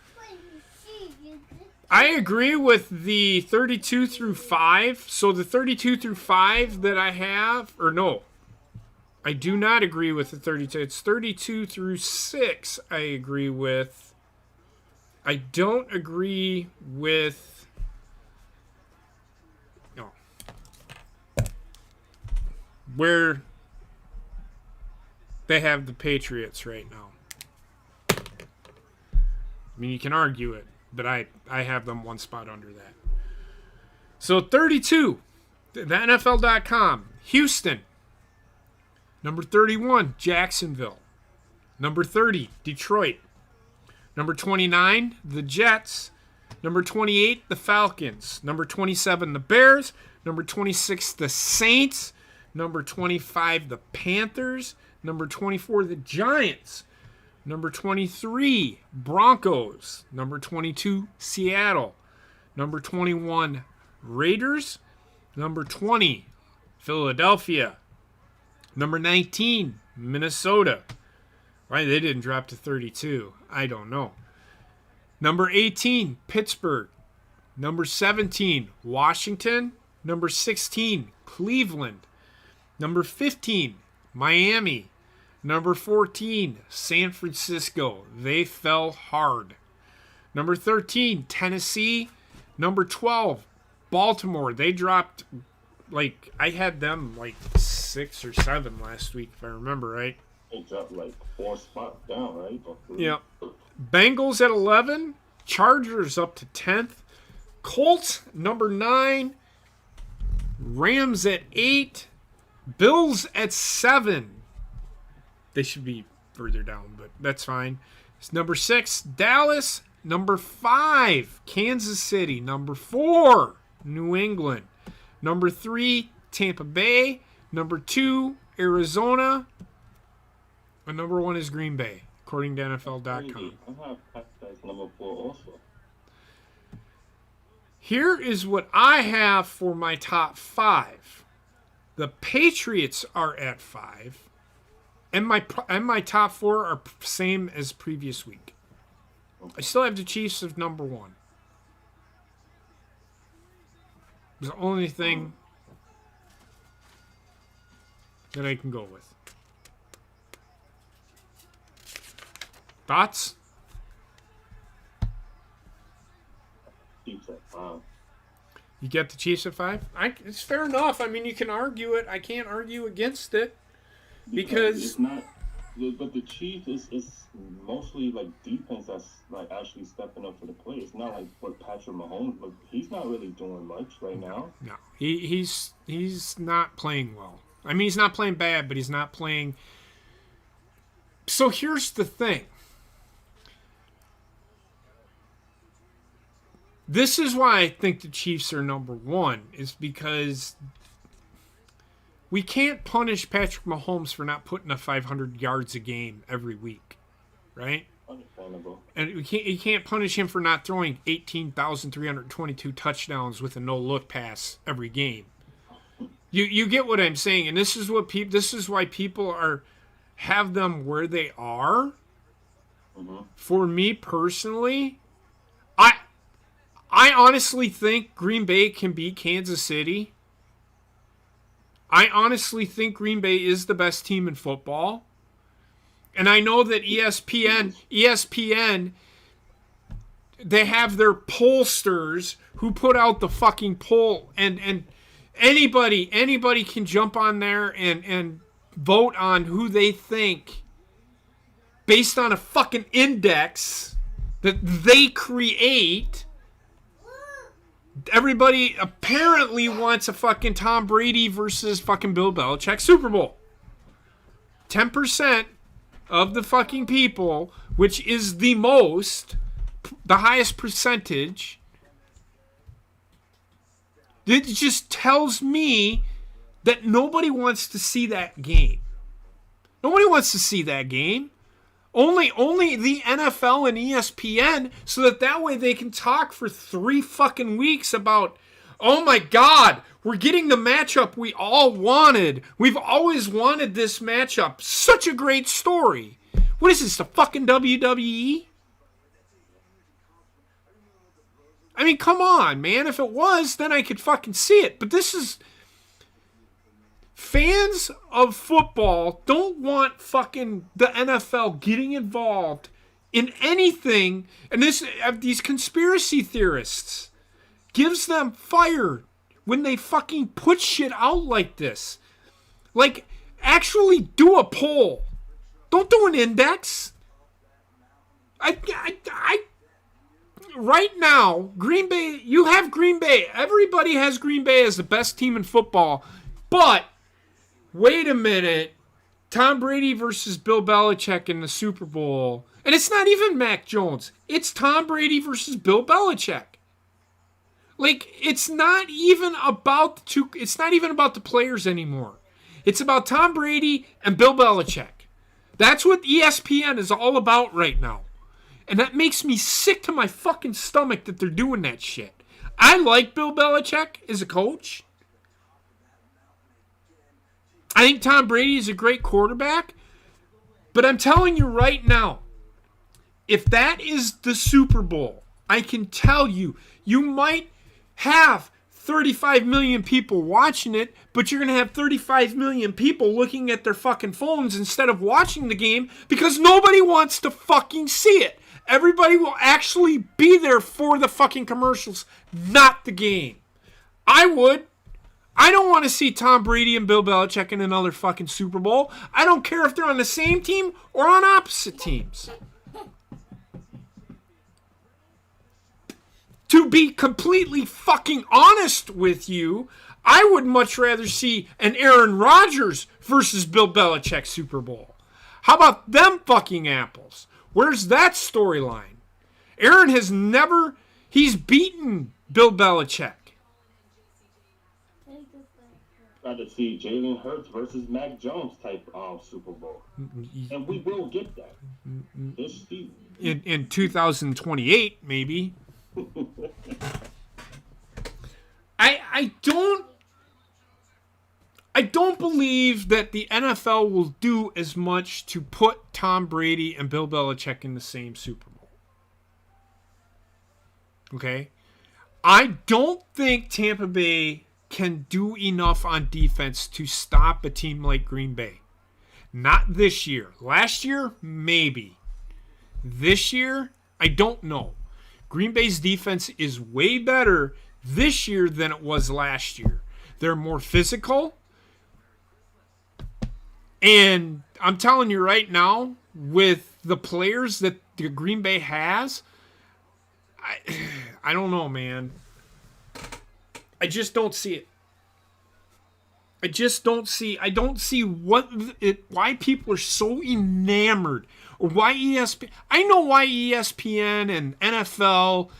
I agree with the 32 through 5. So the 32 through 5 that I have, or no, I do not agree with the 32. It's 32 through 6 I agree with. I don't agree with... No. Where they have the Patriots right now. I mean, you can argue it, but I have them one spot under that. So 32, the NFL.com, Houston. Number 31, Jacksonville. Number 30, Detroit. Number 29, the Jets. Number 28, the Falcons. Number 27, the Bears. Number 26, the Saints. Number 25, the Panthers. Number 24, the Giants. Number 23, Broncos. Number 22, Seattle. Number 21, Raiders. Number 20, Philadelphia. Number 19, Minnesota. Why they didn't drop to 32, I don't know. Number 18, Pittsburgh. Number 17, Washington. Number 16, Cleveland. Number 15, Miami. Number 14, San Francisco. They fell hard. Number 13, Tennessee. Number 12, Baltimore. They dropped, I had them 6 or 7 last week, if I remember right. They dropped 4 spots down, right? Yeah. Bengals at 11. Chargers up to 10th. Colts, number 9. Rams at 8. Bills at 7. They should be further down, but that's fine. It's number 6, Dallas. Number 5, Kansas City. Number 4, New England. Number 3, Tampa Bay. Number 2, Arizona. And number 1 is Green Bay, according to NFL.com. I have Packers number 4 also. Here is what I have for my top 5. The Patriots are at 5. And my top 4 are same as previous week. I still have the Chiefs as number 1. The only thing that I can go with. Thoughts? Chiefs at 5. You get the Chiefs at 5? It's fair enough. I mean, you can argue it. I can't argue against it. Because it's not, but the Chiefs is mostly like defense that's like actually stepping up for the play. It's not like what Patrick Mahomes, but he's not really doing much right now. No, he's not playing well. I mean, he's not playing bad, but he's not playing. So here's the thing. This is why I think the Chiefs are number one, is because we can't punish Patrick Mahomes for not putting up 500 yards a game every week, right? Understandable. And you can't punish him for not throwing 18,322 touchdowns with a no-look pass every game. You get what I'm saying, and this is why people have them where they are. Mm-hmm. For me personally, I honestly think Green Bay can beat Kansas City. I honestly think Green Bay is the best team in football. And I know that ESPN, they have their pollsters who put out the fucking poll, and anybody can jump on there and vote on who they think based on a fucking index that they create. Everybody apparently wants a fucking Tom Brady versus fucking Bill Belichick Super Bowl. 10% of the fucking people, which is the highest percentage, it just tells me that nobody wants to see that game. Nobody wants to see that game. Only the NFL and ESPN, so that way they can talk for 3 fucking weeks about, oh my God, we're getting the matchup we all wanted. We've always wanted this matchup. Such a great story. What is this, the fucking WWE? I mean, come on, man. If it was, then I could fucking see it. But this is... Fans of football don't want fucking the NFL getting involved in anything, and these conspiracy theorists gives them fire when they fucking put shit out like this. Like, actually do a poll. Don't do an index. Right now, Green Bay, you have Green Bay. Everybody has Green Bay as the best team in football, but wait a minute. Tom Brady versus Bill Belichick in the Super Bowl. And it's not even Mac Jones. It's Tom Brady versus Bill Belichick. Like, it's not even about the players anymore. It's about Tom Brady and Bill Belichick. That's what ESPN is all about right now. And that makes me sick to my fucking stomach that they're doing that shit. I like Bill Belichick as a coach. I think Tom Brady is a great quarterback, but I'm telling you right now, if that is the Super Bowl, I can tell you, you might have 35 million people watching it, but you're going to have 35 million people looking at their fucking phones instead of watching the game because nobody wants to fucking see it. Everybody will actually be there for the fucking commercials, not the game. I would. I don't want to see Tom Brady and Bill Belichick in another fucking Super Bowl. I don't care if they're on the same team or on opposite teams. To be completely fucking honest with you, I would much rather see an Aaron Rodgers versus Bill Belichick Super Bowl. How about them fucking apples? Where's that storyline? Aaron he's beaten Bill Belichick. To see Jalen Hurts versus Mac Jones type Super Bowl, and we will get that this season in 2028, maybe. I don't believe that the NFL will do as much to put Tom Brady and Bill Belichick in the same Super Bowl. Okay? I don't think Tampa Bay can do enough on defense to stop a team like Green Bay. Not this year. Last year, maybe. This year, I don't know. Green Bay's defense is way better this year than it was last year. They're more physical. And I'm telling you right now, with the players that the Green Bay has, I don't know, man. I just don't see it. I don't see why people are so enamored, or why ESPN. I know why ESPN and NFL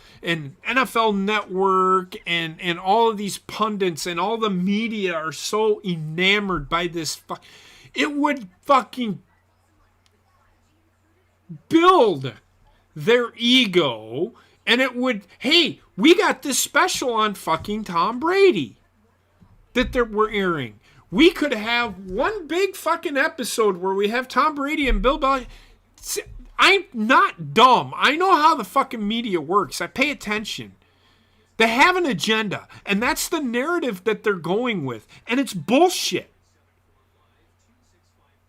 Network and all of these pundits and all the media are so enamored by this. It would fucking build their ego, and it would, hey, we got this special on fucking Tom Brady that we're airing. We could have one big fucking episode where we have Tom Brady and Bill Belichick. I'm not dumb. I know how the fucking media works. I pay attention. They have an agenda, and that's the narrative that they're going with, and it's bullshit.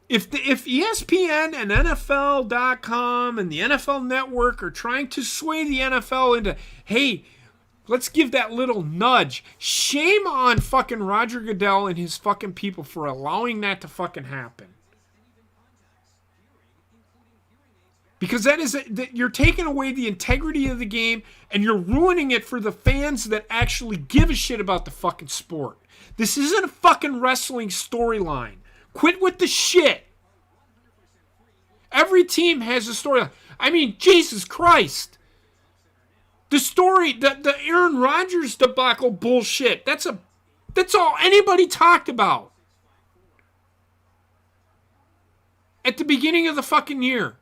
If ESPN and NFL.com and the NFL Network are trying to sway the NFL into, hey, let's give that little nudge, shame on fucking Roger Goodell and his fucking people for allowing that to fucking happen. Because that you're taking away the integrity of the game, and you're ruining it for the fans that actually give a shit about the fucking sport. This isn't a fucking wrestling storyline. Quit with the shit. Every team has a storyline. I mean, Jesus Christ. The story, the Aaron Rodgers debacle bullshit. That's all anybody talked about at the beginning of the fucking year.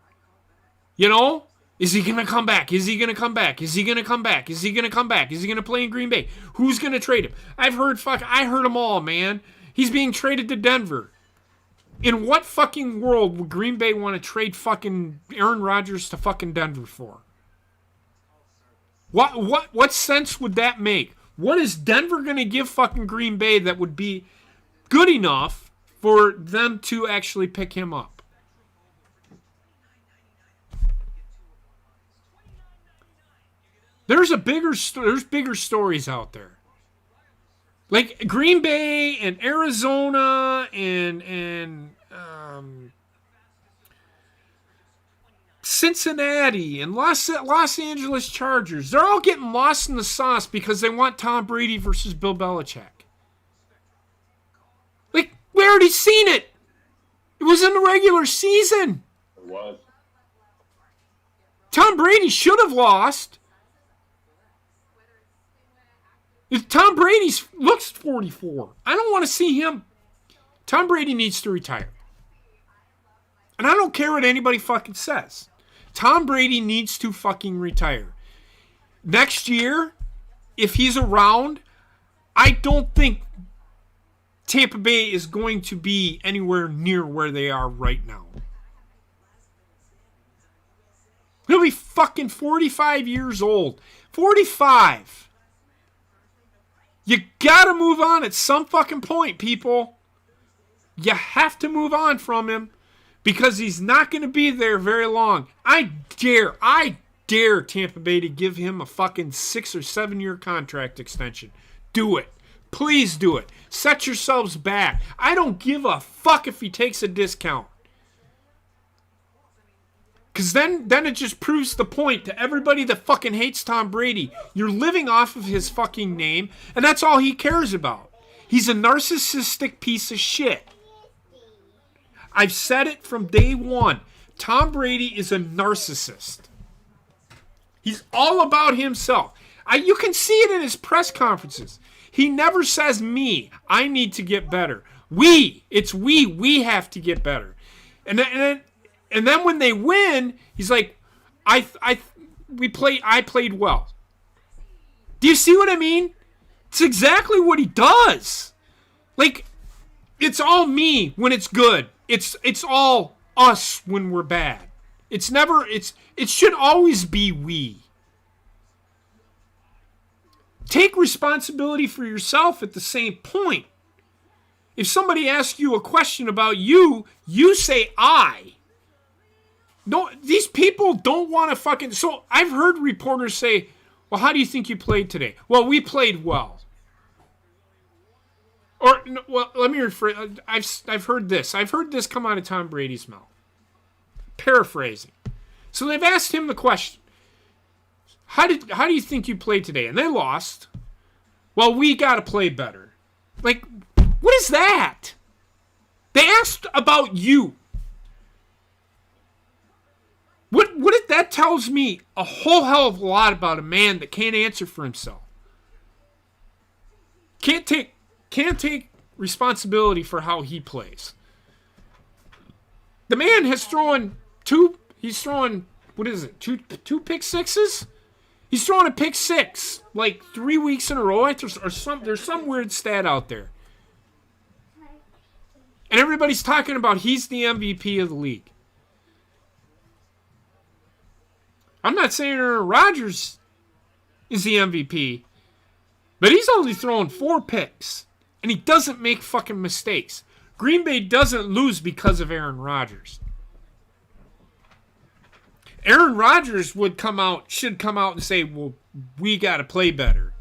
You know? Is he going to come back? Is he going to come back? Is he going to come back? Is he going to come back? Is he going to play in Green Bay? Who's going to trade him? I heard them all, man. He's being traded to Denver. In what fucking world would Green Bay want to trade fucking Aaron Rodgers to fucking Denver for? What sense would that make? What is Denver going to give fucking Green Bay that would be good enough for them to actually pick him up? There's bigger stories out there. Like Green Bay and Arizona and Cincinnati and Los Angeles Chargers. They're all getting lost in the sauce because they want Tom Brady versus Bill Belichick. Like, we already seen it. It was in the regular season. It was. Tom Brady should have lost. If Tom Brady looks 44, I don't want to see him. Tom Brady needs to retire. And I don't care what anybody fucking says. Tom Brady needs to fucking retire. Next year, if he's around, I don't think Tampa Bay is going to be anywhere near where they are right now. He'll be fucking 45 years old. 45. You gotta move on at some fucking point, people. You have to move on from him because he's not going to be there very long. I dare Tampa Bay to give him a fucking 6 or 7 year contract extension. Do it. Please do it. Set yourselves back. I don't give a fuck if he takes a discount. Because then it just proves the point to everybody that fucking hates Tom Brady. You're living off of his fucking name, and that's all he cares about. He's a narcissistic piece of shit. I've said it from day one. Tom Brady is a narcissist. He's all about himself. You can see it in his press conferences. He never says me. I need to get better. We have to get better. And then when they win, he's like, I played well. Do you see what I mean? It's exactly what he does. Like, it's all me when it's good. It's all us when we're bad. It should always be we. take responsibility for yourself at the same point. If somebody asks you a question about you, you say I. No, these people don't want to fucking... So I've heard reporters say, well, how do you think you played today? Well, we played well. Or, well, let me rephrase. I've heard this. I've heard this come out of Tom Brady's mouth. Paraphrasing. So they've asked him the question, how do you think you played today? And they lost. Well, we got to play better. Like, what is that? They asked about you. What if that tells me a whole hell of a lot about a man that can't answer for himself? Can't take responsibility for how he plays. The man has thrown what is it? Two pick sixes? He's throwing a pick six like 3 weeks in a row. There's some weird stat out there. And everybody's talking about he's the MVP of the league. I'm not saying Aaron Rodgers is the MVP, but he's only thrown 4 picks, and he doesn't make fucking mistakes. Green Bay doesn't lose because of Aaron Rodgers. Aaron Rodgers should come out and say, well, we got to play better.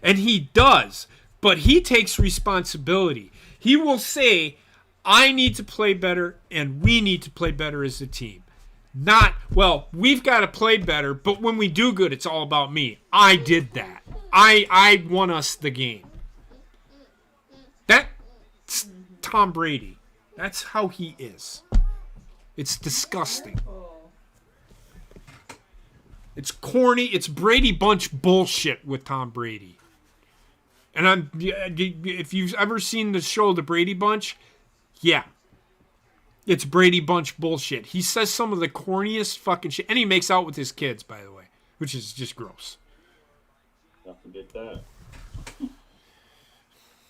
And he does, but he takes responsibility. He will say, I need to play better, and we need to play better as a team. Not, well, we've got to play better, but when we do good, it's all about me. I did that. I won us the game. That's Tom Brady. That's how he is. It's disgusting. It's corny. It's Brady Bunch bullshit with Tom Brady. And if you've ever seen the show The Brady Bunch, yeah. It's Brady Bunch bullshit. He says some of the corniest fucking shit. And he makes out with his kids, by the way. Which is just gross. Don't forget that.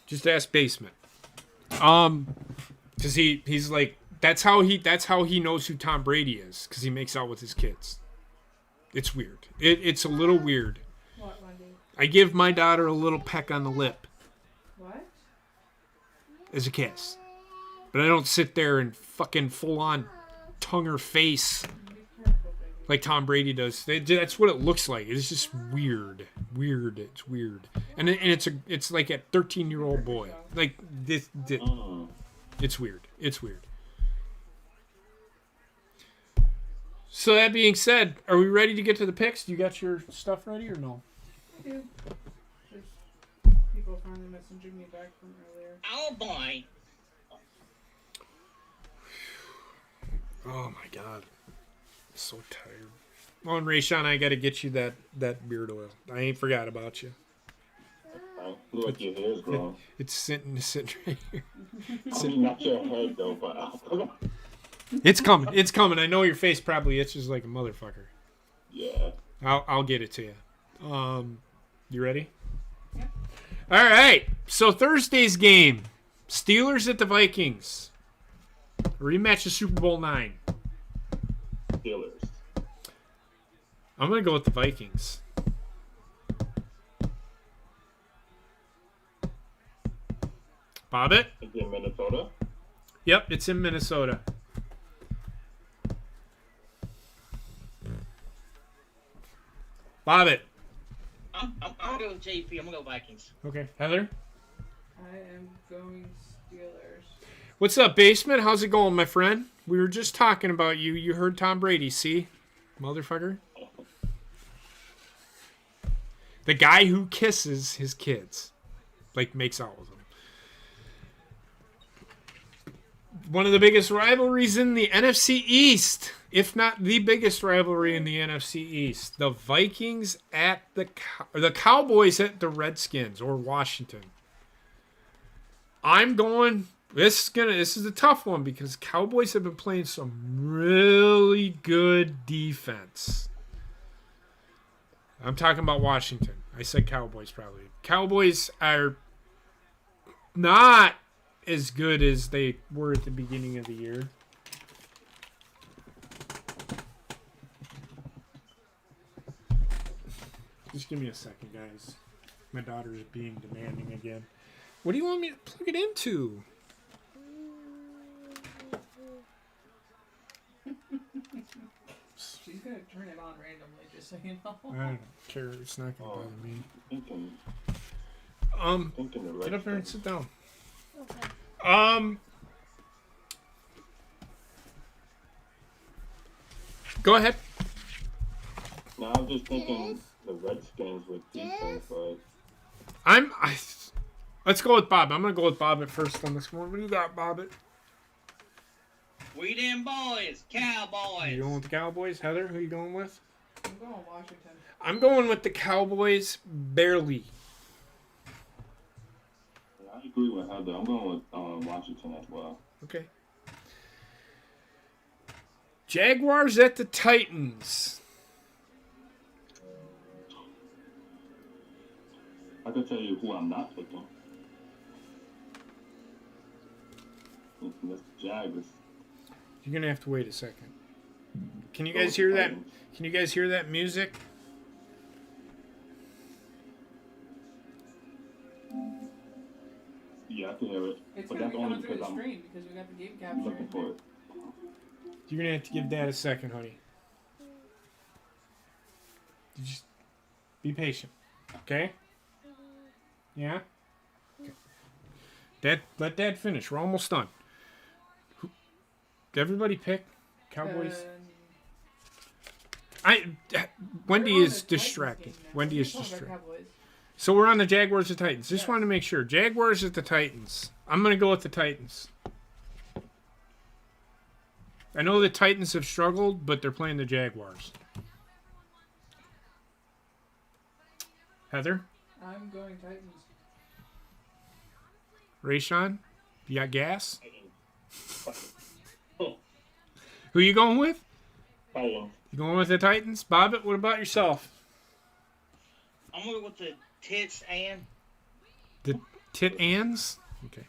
Just ask Basement. Because he's like, that's how he knows who Tom Brady is. Because he makes out with his kids. It's weird. It's a little weird. What, Wendy? I give my daughter a little peck on the lip. What? As a kiss. But I don't sit there and fucking full-on tongue her face like Tom Brady does. That's what it looks like. It's just weird. It's weird. And it's like a 13-year-old boy. Like, this. It's weird. It's weird. So that being said, are we ready to get to the picks? You got your stuff ready or no? I do. There's people finally messaging me back from earlier. Oh boy. Oh my god. I'm so tired. Oh, and Rayshawn, I gotta get you that beard oil. I ain't forgot about you. Look like your hair's growing. It's sitting right here. I mean, not your head though, but It's coming. I know your face probably itches like a motherfucker. yeah. I'll get it to you. You ready? Yeah. All right. So Thursday's game, Steelers at the Vikings. Rematch of Super Bowl IX. Steelers. I'm gonna go with the Vikings. Bobbitt? Is it Minnesota? Yep, it's in Minnesota. Bobbitt. I'm gonna go with JP. I'm gonna go Vikings. Okay. Heather? I am going Steelers. What's up, Basement? How's it going, my friend? We were just talking about you. You heard Tom Brady, see? Motherfucker. The guy who kisses his kids. Like, makes out with them. One of the biggest rivalries in the NFC East. If not the biggest rivalry in the NFC East. The Vikings at the Cowboys at the Redskins or Washington. I'm going... This is a tough one because Cowboys have been playing some really good defense. I'm talking about Washington. I said Cowboys probably. Cowboys are not as good as they were at the beginning of the year. Just give me a second, guys. My daughter's being demanding again. What do you want me to plug it into? She's gonna turn it on randomly, just so you know. I don't care. It's not going to bother me. Thinking the Get up there and sit down. Okay. Go ahead. No, I'm just thinking the Redskins with defense, but Let's go with Bob. I'm going to go with Bob at first on this one. What do you got, Bob? We them boys, Cowboys. You going with the Cowboys? Heather, who you going with? I'm going Washington. I'm going with the Cowboys barely. I agree with Heather. I'm going with Washington as well. Okay. Jaguars at the Titans. I can tell you who I'm not picking. It's Mr. Jaguars. You're going to have to wait a second. Can you guys hear that? Can you guys hear that music? Yeah, I can hear it. It's But gonna that's be only coming through because the I'm stream because we got the game capture. looking for it. You're going to have to give Dad a second, honey. You just be patient. Okay? Yeah? Okay. Dad, let Dad finish. We're almost done. Did everybody pick Cowboys? Wendy We're on is the distracted. Titans game now. Wendy We're is talking about distracted. Cowboys. So we're on the Jaguars or Titans. Just Yes. wanted to make sure. Jaguars at the Titans. I'm going to go with the Titans. I know the Titans have struggled, but they're playing the Jaguars. Heather? I'm going Titans. Rayshawn? You got gas? Who you going with? Titans. You going with the Titans? Bobbit, what about yourself? I'm going with the Tits and. The Tit-Ans? Okay.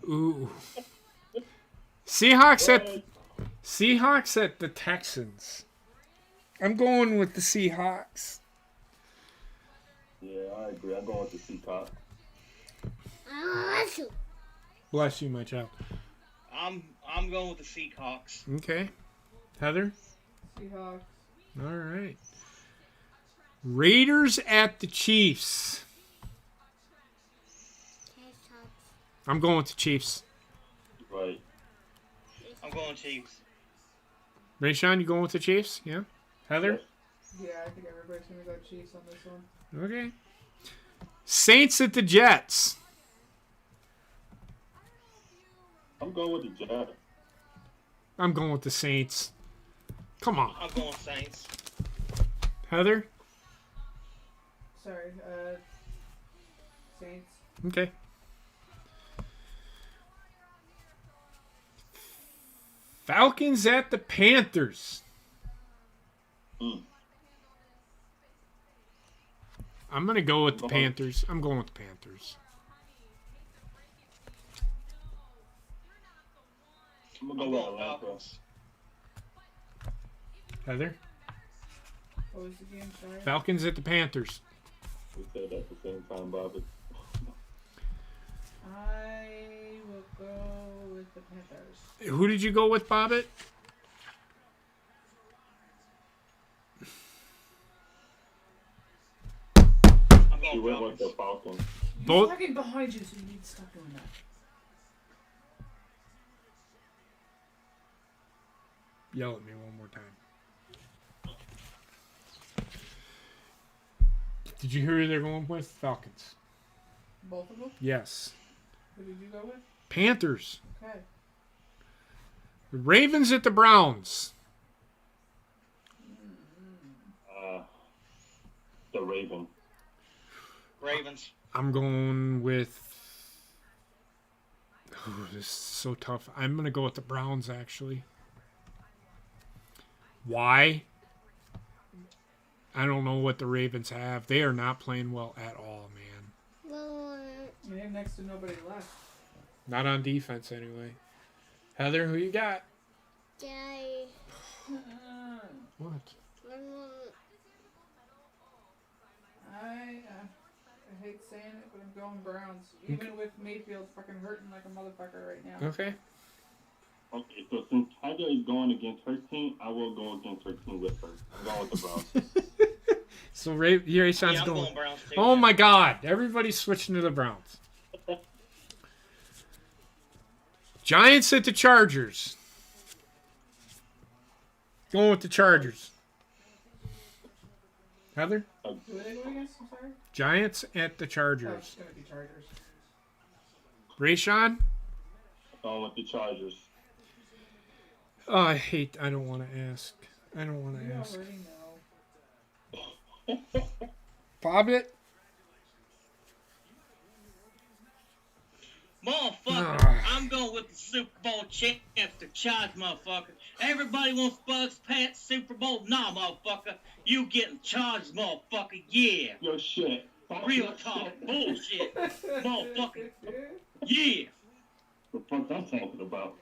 Ooh. Seahawks at the Texans. I'm going with the Seahawks. Yeah, I agree. I'm going with the Seahawks. Bless you, my child. I'm going with the Seahawks. Okay. Heather? Seahawks. All right. Raiders at the Chiefs. I'm going with the Chiefs. Right. I'm going Chiefs. Rayshawn, you going with the Chiefs? Yeah? Heather? Yeah, I think everybody's gonna go Chiefs on this one. Okay. Saints at the Jets. I'm going with the Jets. I'm going with the Saints. Come on. I'm going Saints. Heather? Sorry, Saints. Okay. Falcons at the Panthers. I'm going to go with the Panthers. I'm going with the Panthers. I'm I'm going to go going with Atlanta. Falcons. Heather? What was the game? Sorry. Falcons at the Panthers. We said that at the same time, Bobby. I will go with the Panthers. Who did you go with, Bobbit? I'm We going went with the Falcons. Falcons. He's Both. fucking behind you, so you need to stop doing that. Yell at me one more time. Did you hear who they're going with? Falcons. Both of them? Yes. Who did you go with? Panthers. Okay. The Ravens at the Browns. The Ravens. Ravens. I'm going with... Oh, this is so tough. I'm going to go with the Browns, actually. Why? I don't know what the Ravens have. They are not playing well at all, man. They have next to nobody left. Not on defense, anyway. Heather, who you got? Daddy. What? I going Browns. Even with Mayfield fucking hurting like a motherfucker right now. Okay. Okay, so since Tiger is going against her team, I will go against her team with her. I'm going with the Browns. So Ray Sean's I'm going. going Browns too. Oh man. my God! Everybody's switching to the Browns. Giants at the Chargers. Going with the Chargers. Heather? Who are they going against? I'm sorry. Giants at the Oh, Chargers. it's gonna be Chargers. Ray Sean? Going with the Chargers. Oh, I don't want to ask. I don't want You to ask. already know. Bobbit? Motherfucker, Ah. I'm going with the Super Bowl champ, the Chargers, motherfucker. Everybody wants Bugs Pants Super Bowl. Nah, motherfucker. You getting charged, motherfucker. Yeah. Yo, shit. Real talk. Bullshit. Motherfucker. Yeah. The fuck I'm talking about.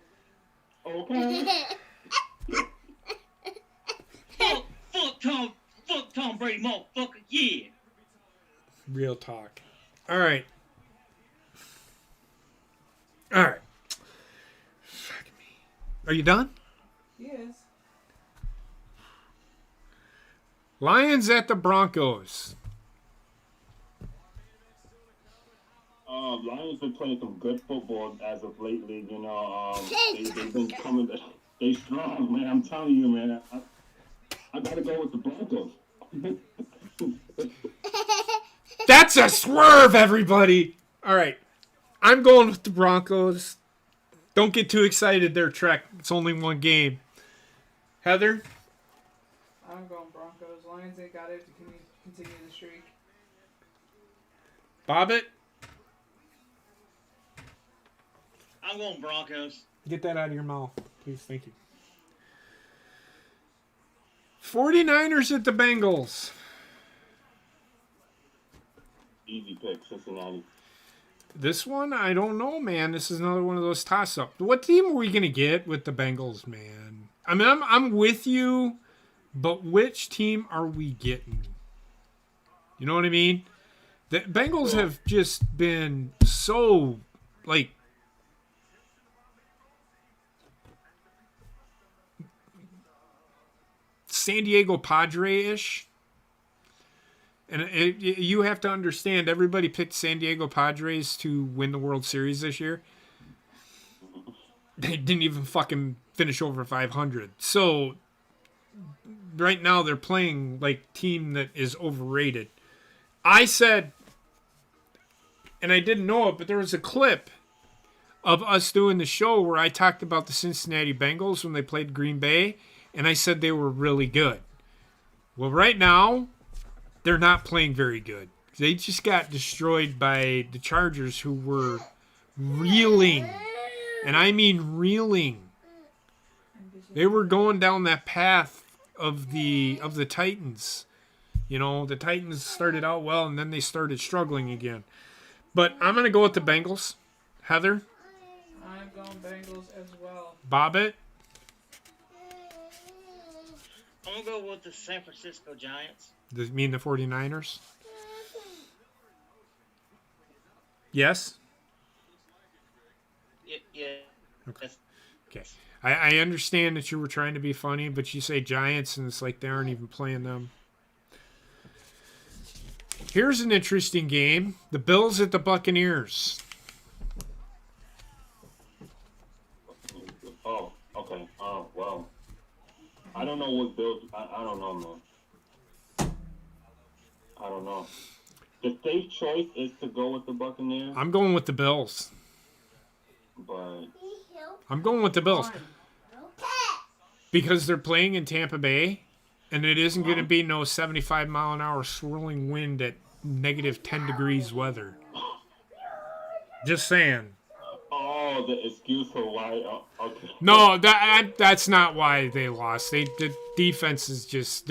Okay. Fuck Tom Brady, motherfucker. Yeah. Real talk. All right. All right. Fuck me. Are you done? Yes. Lions at the Broncos. Lions been playing some good football as of lately. You know, they've been coming. They strong, man. I'm telling you, man. I gotta go with the Broncos. That's a swerve, everybody. All right. I'm going with the Broncos. Don't get too excited there, Trek. It's only one game. Heather? I'm going Broncos. Lions ain't got it to continue the streak. Bobbit? I'm going Broncos. Get that out of your mouth, please. Thank you. 49ers at the Bengals. Easy pick, Cincinnati. This one, I don't know, man. This is another one of those toss-up. What team are we going to get with the Bengals, man? I mean, I'm with you, but which team are we getting? You know what I mean? The Bengals have just been so, like, San Diego Padre-ish. And you have to understand, everybody picked San Diego Padres to win the World Series this year. They didn't even fucking finish over 500. So, right now they're playing like team that is overrated. I said, and I didn't know it, but there was a clip of us doing the show where I talked about the Cincinnati Bengals when they played Green Bay, and I said they were really good. Well, right now, they're not playing very good. They just got destroyed by the Chargers, who were reeling. And I mean reeling. They were going down that path of the Titans. You know, the Titans started out well, and then they started struggling again. But I'm going to go with the Bengals. Heather? I'm going Bengals as well. Bobbit? I'm going to go with the San Francisco Giants. Does it mean the 49ers? Yes? Yeah. Okay. Okay. I understand that you were trying to be funny, but you say Giants, and it's like they aren't even playing them. Here's an interesting game. The Bills at the Buccaneers. Oh, okay. Oh, well. I don't know what Bills. I don't know, man. I don't know. The safe choice is to go with the Buccaneers, I'm going with the Bills. but I'm going with the Bills. Because they're playing in Tampa Bay, and it isn't going to be no 75-mile-an-hour swirling wind at negative 10 degrees weather. Just saying. oh, the excuse for why? Okay. No, that's not why they lost. The defense is just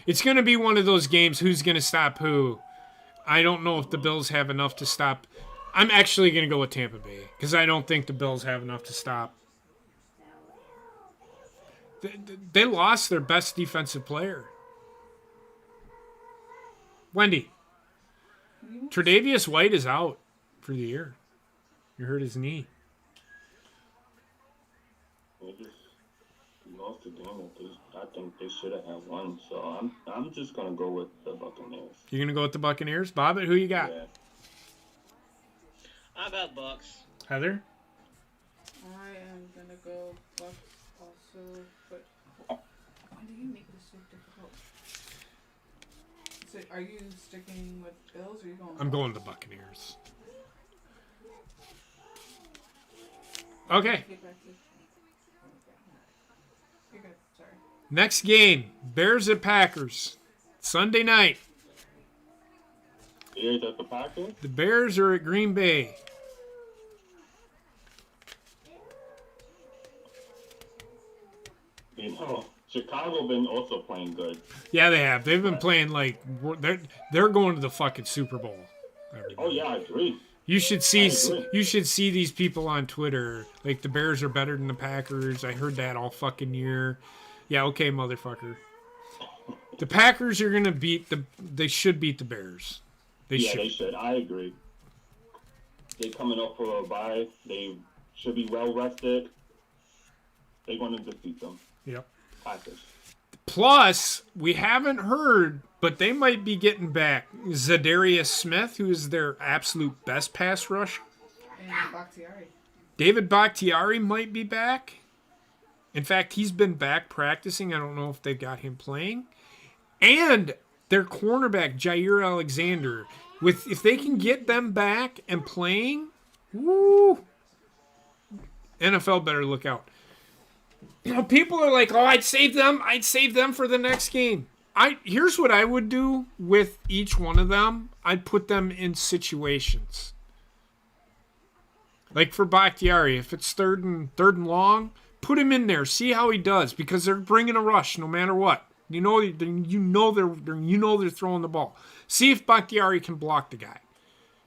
it's going to be one of those games. Who's going to stop who? I don't know if the Bills have enough to stop. I'm actually going to go with Tampa Bay because I don't think the Bills have enough to stop. They lost their best defensive player. Wendy. Tre'Davious White is out for the year. He hurt his knee. They just lost the game that I think they should have had won. So I'm just gonna go with the Buccaneers. You're gonna go with the Buccaneers, Bobbit? Who you got? Yeah. I got Bucks. Heather? I am gonna go Bucks also, but why do you make this so difficult? So, are you sticking with Bills or are you going? I'm going with the Buccaneers. Okay. Get back to. You're good. Sorry. Next game, Bears at Packers. Sunday night. Bears at the Packers? The Bears are at Green Bay. You know, Chicago been also playing good. Yeah, they have. They've been playing like they're going to the fucking Super Bowl. Oh yeah, I agree. You should see I agree. these people on Twitter. Like the Bears are better than the Packers. I heard that all fucking year. Yeah, okay, motherfucker. The Packers are gonna they should beat the Bears. They should. I agree. They coming up for a bye. They should be well rested. They're going to defeat them. Yep. Packers. Plus, we haven't heard, but they might be getting back Zadarius Smith, who is their absolute best pass rusher. And Bakhtiari. David Bakhtiari might be back. In fact, he's been back practicing. I don't know if they've got him playing. And their cornerback, Jair Alexander, if they can get them back and playing, woo, NFL better look out. You know, people are like, "Oh, I'd save them for the next game." Here's what I would do with each one of them. I'd put them in situations. Like for Bakhtiari, if it's third and long, put him in there. See how he does, because they're bringing a rush no matter what. You know they're throwing the ball. See if Bakhtiari can block the guy,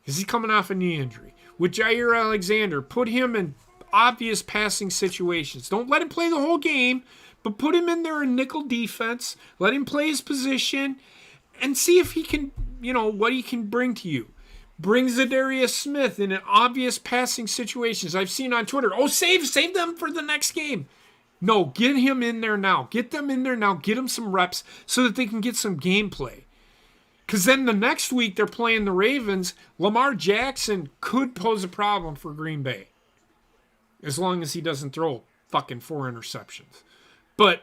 because he's coming off a knee injury. With Jair Alexander, put him in obvious passing situations. Don't let him play the whole game, but put him in there in nickel defense. Let him play his position and see if he can, what he can bring to you. Bring Zadarius Smith in an obvious passing situations. I've seen on Twitter, save them for the next game. No, get him in there now. Get them in there now. Get them some reps so that they can get some gameplay. Because then the next week they're playing the Ravens. Lamar Jackson could pose a problem for Green Bay, as long as he doesn't throw fucking 4 interceptions. But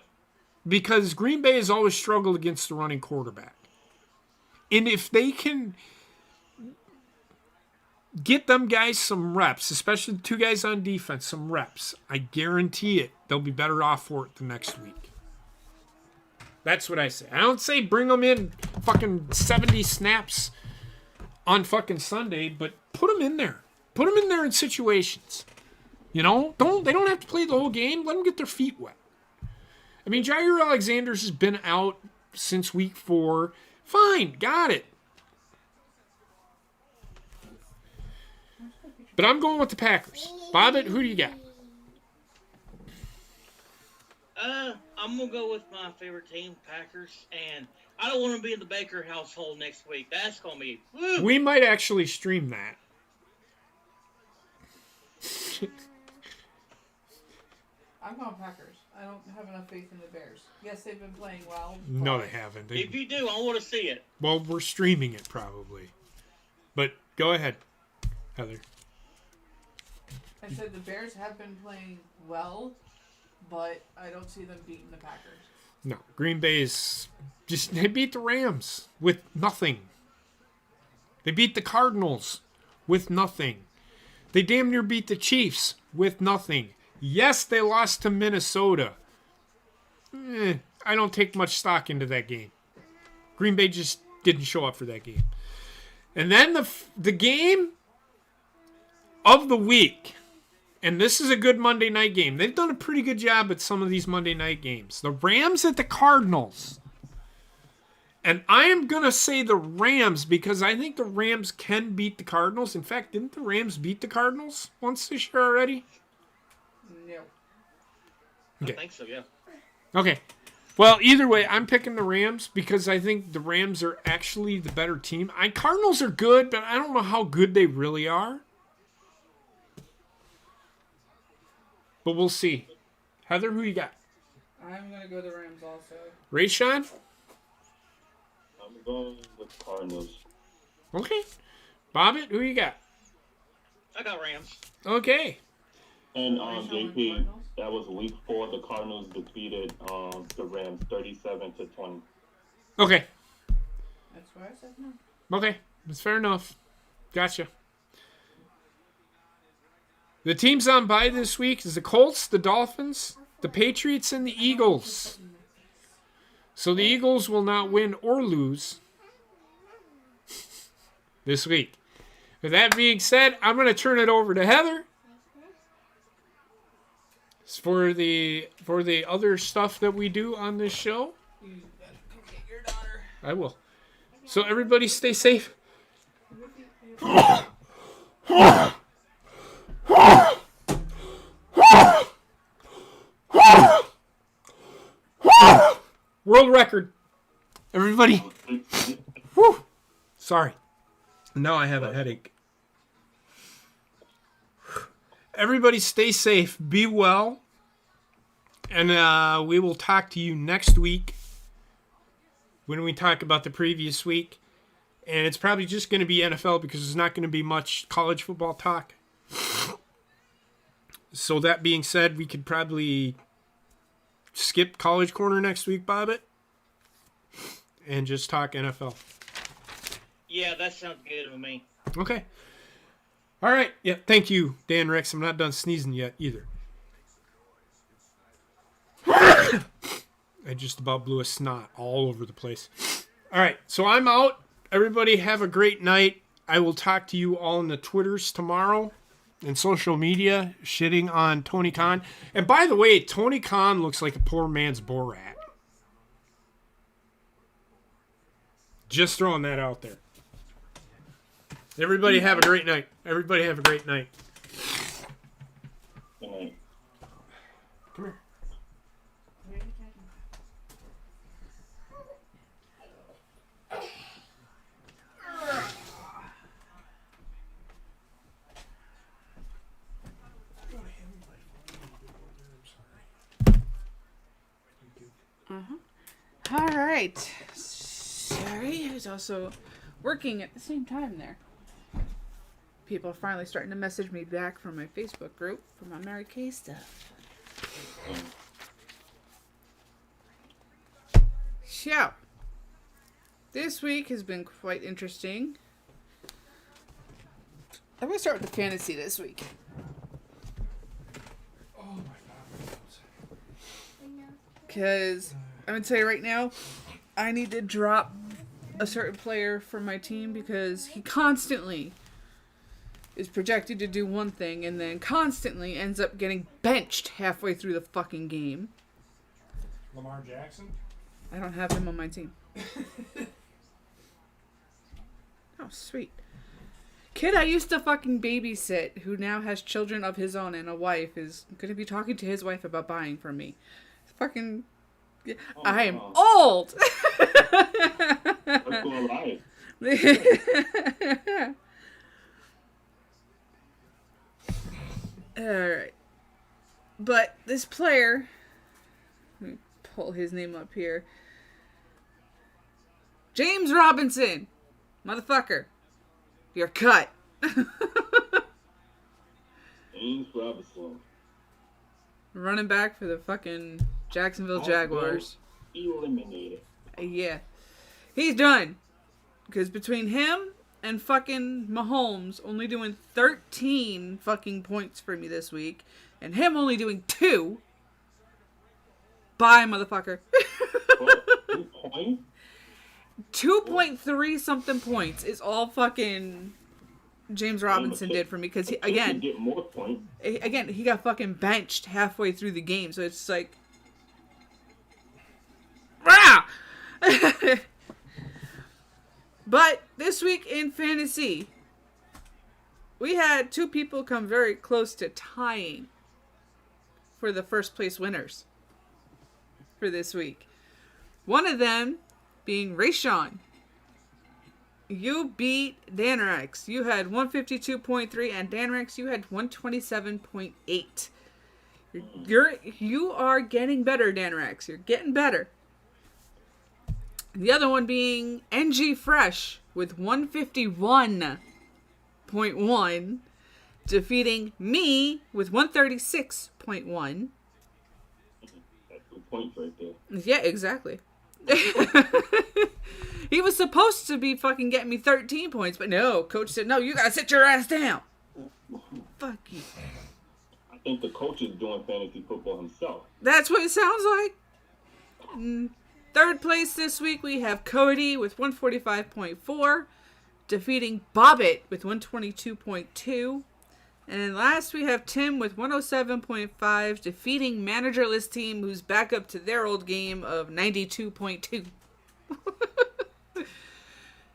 because Green Bay has always struggled against the running quarterback. And if they can get them guys some reps, especially the 2 guys on defense, some reps, I guarantee it, they'll be better off for it the next week. That's what I say. I don't say bring them in fucking 70 snaps on fucking Sunday, but put them in there. Put them in there in situations. They don't have to play the whole game. Let them get their feet wet. I mean, Jair Alexander's has been out since week 4. Fine, got it. But I'm going with the Packers. Bobbit, who do you got? I'm going to go with my favorite team, Packers. And I don't want to be in the Baker household next week. That's going to be... Woo! We might actually stream that. I'm going Packers. I don't have enough faith in the Bears. Yes, they've been playing well. No, they haven't. If you do, I want to see it. Well, we're streaming it probably. But go ahead, Heather. I said the Bears have been playing well, but I don't see them beating the Packers. No, Green Bay's they beat the Rams with nothing. They beat the Cardinals with nothing. They damn near beat the Chiefs with nothing. Yes, they lost to Minnesota. I don't take much stock into that game. Green Bay just didn't show up for that game. And then the game of the week. And this is a good Monday night game. They've done a pretty good job at some of these Monday night games. The Rams at the Cardinals. And I am going to say the Rams because I think the Rams can beat the Cardinals. In fact, didn't the Rams beat the Cardinals once this year already? No. Okay. I think so, yeah. Okay. Well, either way, I'm picking the Rams because I think the Rams are actually the better team. Cardinals are good, but I don't know how good they really are. But we'll see. Heather, who you got? I'm gonna go the Rams also. Rayshawn? I'm going with Cardinals. Okay. Bobbit, who you got? I got Rams. Okay. And Rayshawn JP, Cardinals? that was week 4. The Cardinals defeated the Rams 37-20. Okay. That's why I said no. Okay. That's fair enough. Gotcha. The teams on bye this week is the Colts, the Dolphins, the Patriots, and the Eagles. So the Eagles will not win or lose this week. With that being said, I'm going to turn it over to Heather for the other stuff that we do on this show. You gotta go get your daughter. I will. So everybody stay safe. World record. Everybody. Whew. Sorry. Now I have a headache. Everybody stay safe. Be well. And we will talk to you next week when we talk about the previous week. And it's probably just going to be NFL because there's not going to be much college football talk. So that being said, we could probably skip College Corner next week, Bobbit, and just talk NFL. Yeah, that sounds good with me. Okay. All right. Yeah, thank you, Dan Rex. I'm not done sneezing yet either. I just about blew a snot all over the place. All right, so I'm out. Everybody have a great night. I will talk to you all in the Twitters tomorrow and social media shitting on Tony Khan. And by the way, Tony Khan looks like a poor man's Borat. Just throwing that out there. Everybody have a great night. Everybody have a great night. Good night. Come here. All right. Sorry, I was also working at the same time there. People are finally starting to message me back from my Facebook group for my Mary Kay stuff. So, this week has been quite interesting. I'm going to start with the fantasy this week. Oh my God. Because I'm going to tell you right now, I need to drop a certain player from my team because he constantly is projected to do one thing and then constantly ends up getting benched halfway through the fucking game. Lamar Jackson? I don't have him on my team. Oh, sweet. Kid I used to fucking babysit, who now has children of his own and a wife, is going to be talking to his wife about buying from me. Fucking... Oh, I am wow. old! Let's go live. Alright. But this player... Let me pull his name up here. James Robinson! Motherfucker. You're cut. James Robinson. Running back for the fucking Jacksonville Jaguars. Eliminated. Yeah. He's done. Because between him and fucking Mahomes only doing 13 fucking points for me this week, and him only doing 2, bye, motherfucker. 2 points? 2.3 something points is all fucking James Robinson did for me. Because, He again, get more points. he got fucking benched halfway through the game. So it's like... Rah! But this week in fantasy, we had 2 people come very close to tying for the first place winners for this week. One of them being Rayshawn. You beat Danrex. You had 152.3, and Danrex, you had 127.8. You are getting better, Danrex. You're getting better. The other one being NG Fresh with 151.1, defeating me with 136.1. That's 2 points right there. Yeah, exactly. He was supposed to be fucking getting me 13 points, but no, coach said, no, you gotta sit your ass down. Fuck you. I think the coach is doing fantasy football himself. That's what it sounds like. Third place this week, we have Cody with 145.4, defeating Bobbit with 122.2. And last, we have Tim with 107.5, defeating Managerless Team, who's back up to their old game of 92.2.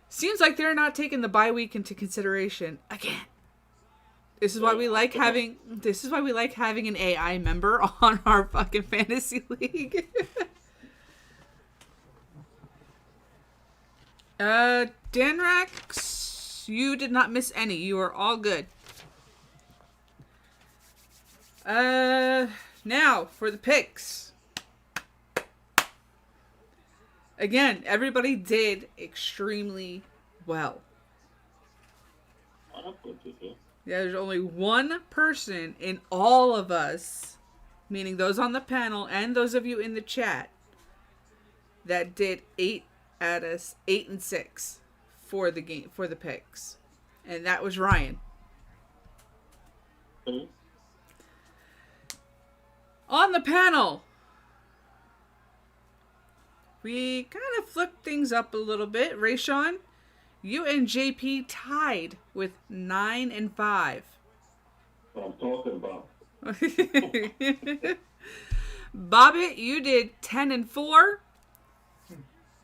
Seems like they're not taking the bye week into consideration again. This is why we like having an AI member on our fucking fantasy league. Danrax, you did not miss any. You are all good. Now for the picks. Again, everybody did extremely well. Oh, that's good to hear. Yeah, there's only one person in all of us, meaning those on the panel and those of you in the chat, that did 8 and 6 for the game, for the picks. And that was Ryan. Okay. On the panel, we kind of flipped things up a little bit. Rayshawn, you and JP tied with 9 and 5. What I'm talking about. Bobbit, you did 10 and 4.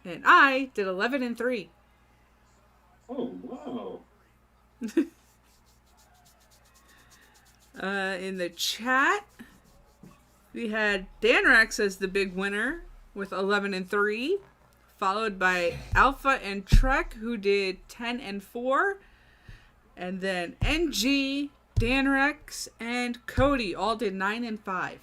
And I did 11 and 3. Oh, wow. In the chat, we had Danrax as the big winner with 11 and 3, followed by Alpha and Trek, who did 10 and 4, and then NG, Danrex, and Cody all did 9 and 5.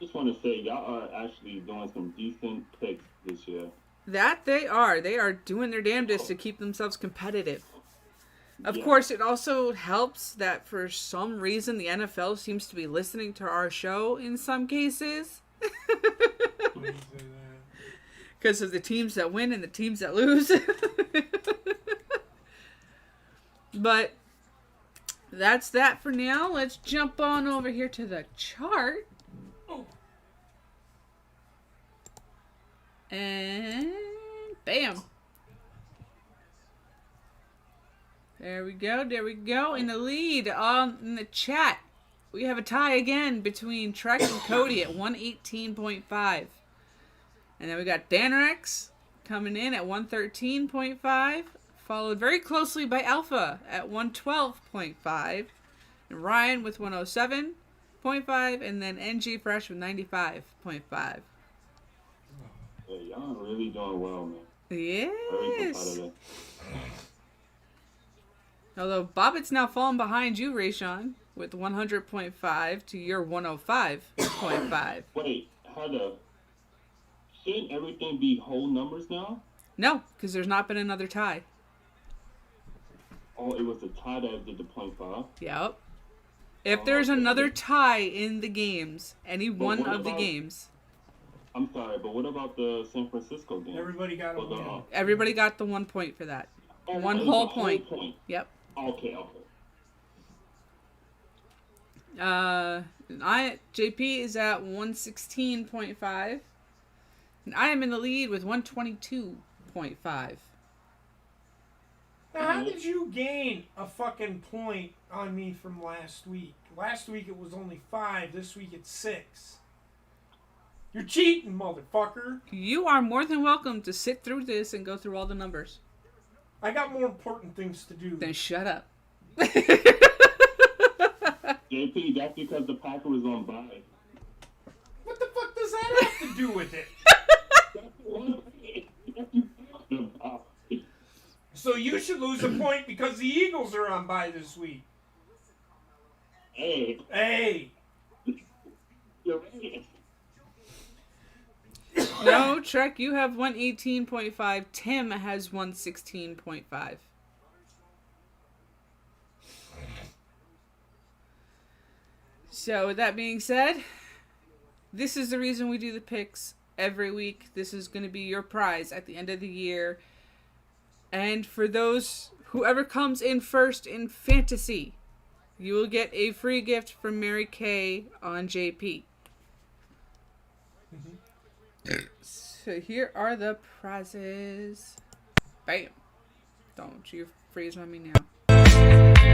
Just want to say, y'all are actually doing some decent picks this year. That they are. They are doing their damnedest to keep themselves competitive. Of Yeah. course, it also helps that for some reason the NFL seems to be listening to our show in some cases. Because of the teams that win and the teams that lose. But that's that for now. Let's jump on over here to the chart. And bam. There we go. There we go. In the lead in the chat, we have a tie again between Trek and Cody at 118.5. And then we got Danrex coming in at 113.5, followed very closely by Alpha at 112.5, and Ryan with 107.5, and then NG Fresh with 95.5. Yeah, y'all are really doing well, man. Very Yes. competitive. Although Bobbit's now falling behind you, Rayshawn, with 100.5 to your 105.5. Wait, Heather, shouldn't everything be whole numbers now? No, because there's not been another tie. Oh, it was the tie that did the 0.5? Yep. If Oh, there's okay. another tie in the games, any But one what of the about- games, I'm sorry, but what about the San Francisco game? Everybody got a Or the, win. everybody got the 1 point for that. oh, One it was whole the point. Yep. Okay. JP is at 116.5. And I am in the lead with 122.5. Now, how did you gain a fucking point on me from last week? Last week it was only 5. This week it's 6. You're cheating, motherfucker. You are more than welcome to sit through this and go through all the numbers. I got more important things to do. Then shut up. JP, that's because the Packer was on bye. What the fuck does that have to do with it? That's why. So you should lose a point because the Eagles are on bye this week. Hey, Hey. you're right. No, Trek, you have 118.5. Tim has 116.5. So, with that being said, this is the reason we do the picks every week. This is going to be your prize at the end of the year. And for those, whoever comes in first in fantasy, you will get a free gift from Mary Kay on JP. So here are the prizes. Bam. Don't you freeze on me now.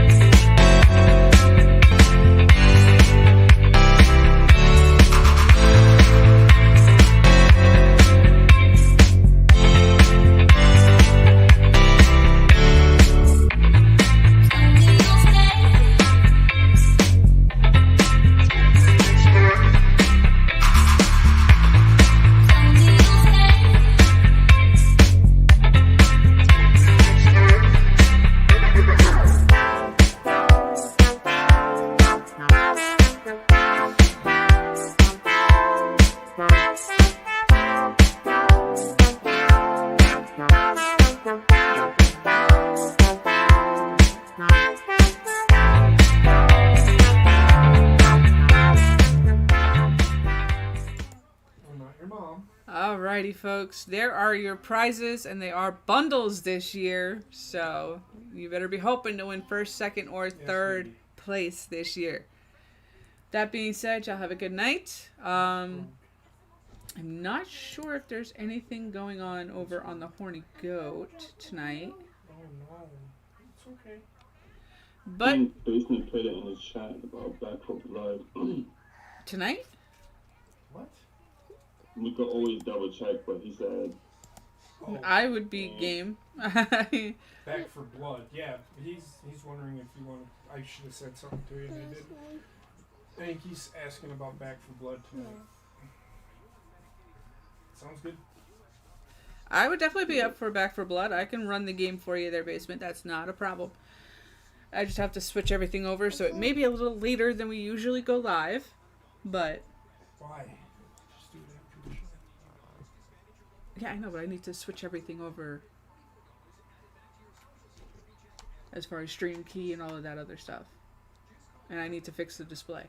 Alrighty, folks. There are your prizes, and they are bundles this year. So you better be hoping to win first, second, or third place this year. That being said, y'all have a good night. I'm not sure if there's anything going on over on the Horny Goat tonight. Oh no, it's okay. But Basement put it in the chat about Back for Blood. tonight? What? We could always double check, but he said Oh, I would be game. Back for Blood. Yeah, he's wondering if you want. I should have said something to you, and I did. I think he's asking about Back for Blood tonight. Sounds good. I would definitely be up for Back for Blood. I can run the game for you there, Basement. That's not a problem. I just have to switch everything over, so it may be a little later than we usually go live, but Why? Just do it after the show. yeah, I know, but I need to switch everything over as far as stream key and all of that other stuff. And I need to fix the display.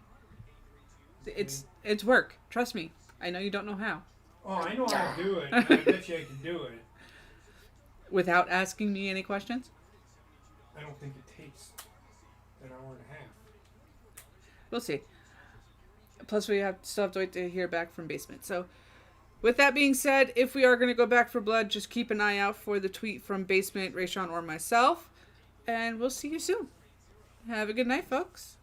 It's work. Trust me. I know you don't know how. Oh, I know how to do it. I bet you I can do it. Without asking me any questions? I don't think it takes an hour and a half. We'll see. Plus, we still have to wait to hear back from Basement. So, with that being said, if we are going to go back for blood, just keep an eye out for the tweet from Basement, Rayshawn, or myself. And we'll see you soon. Have a good night, folks.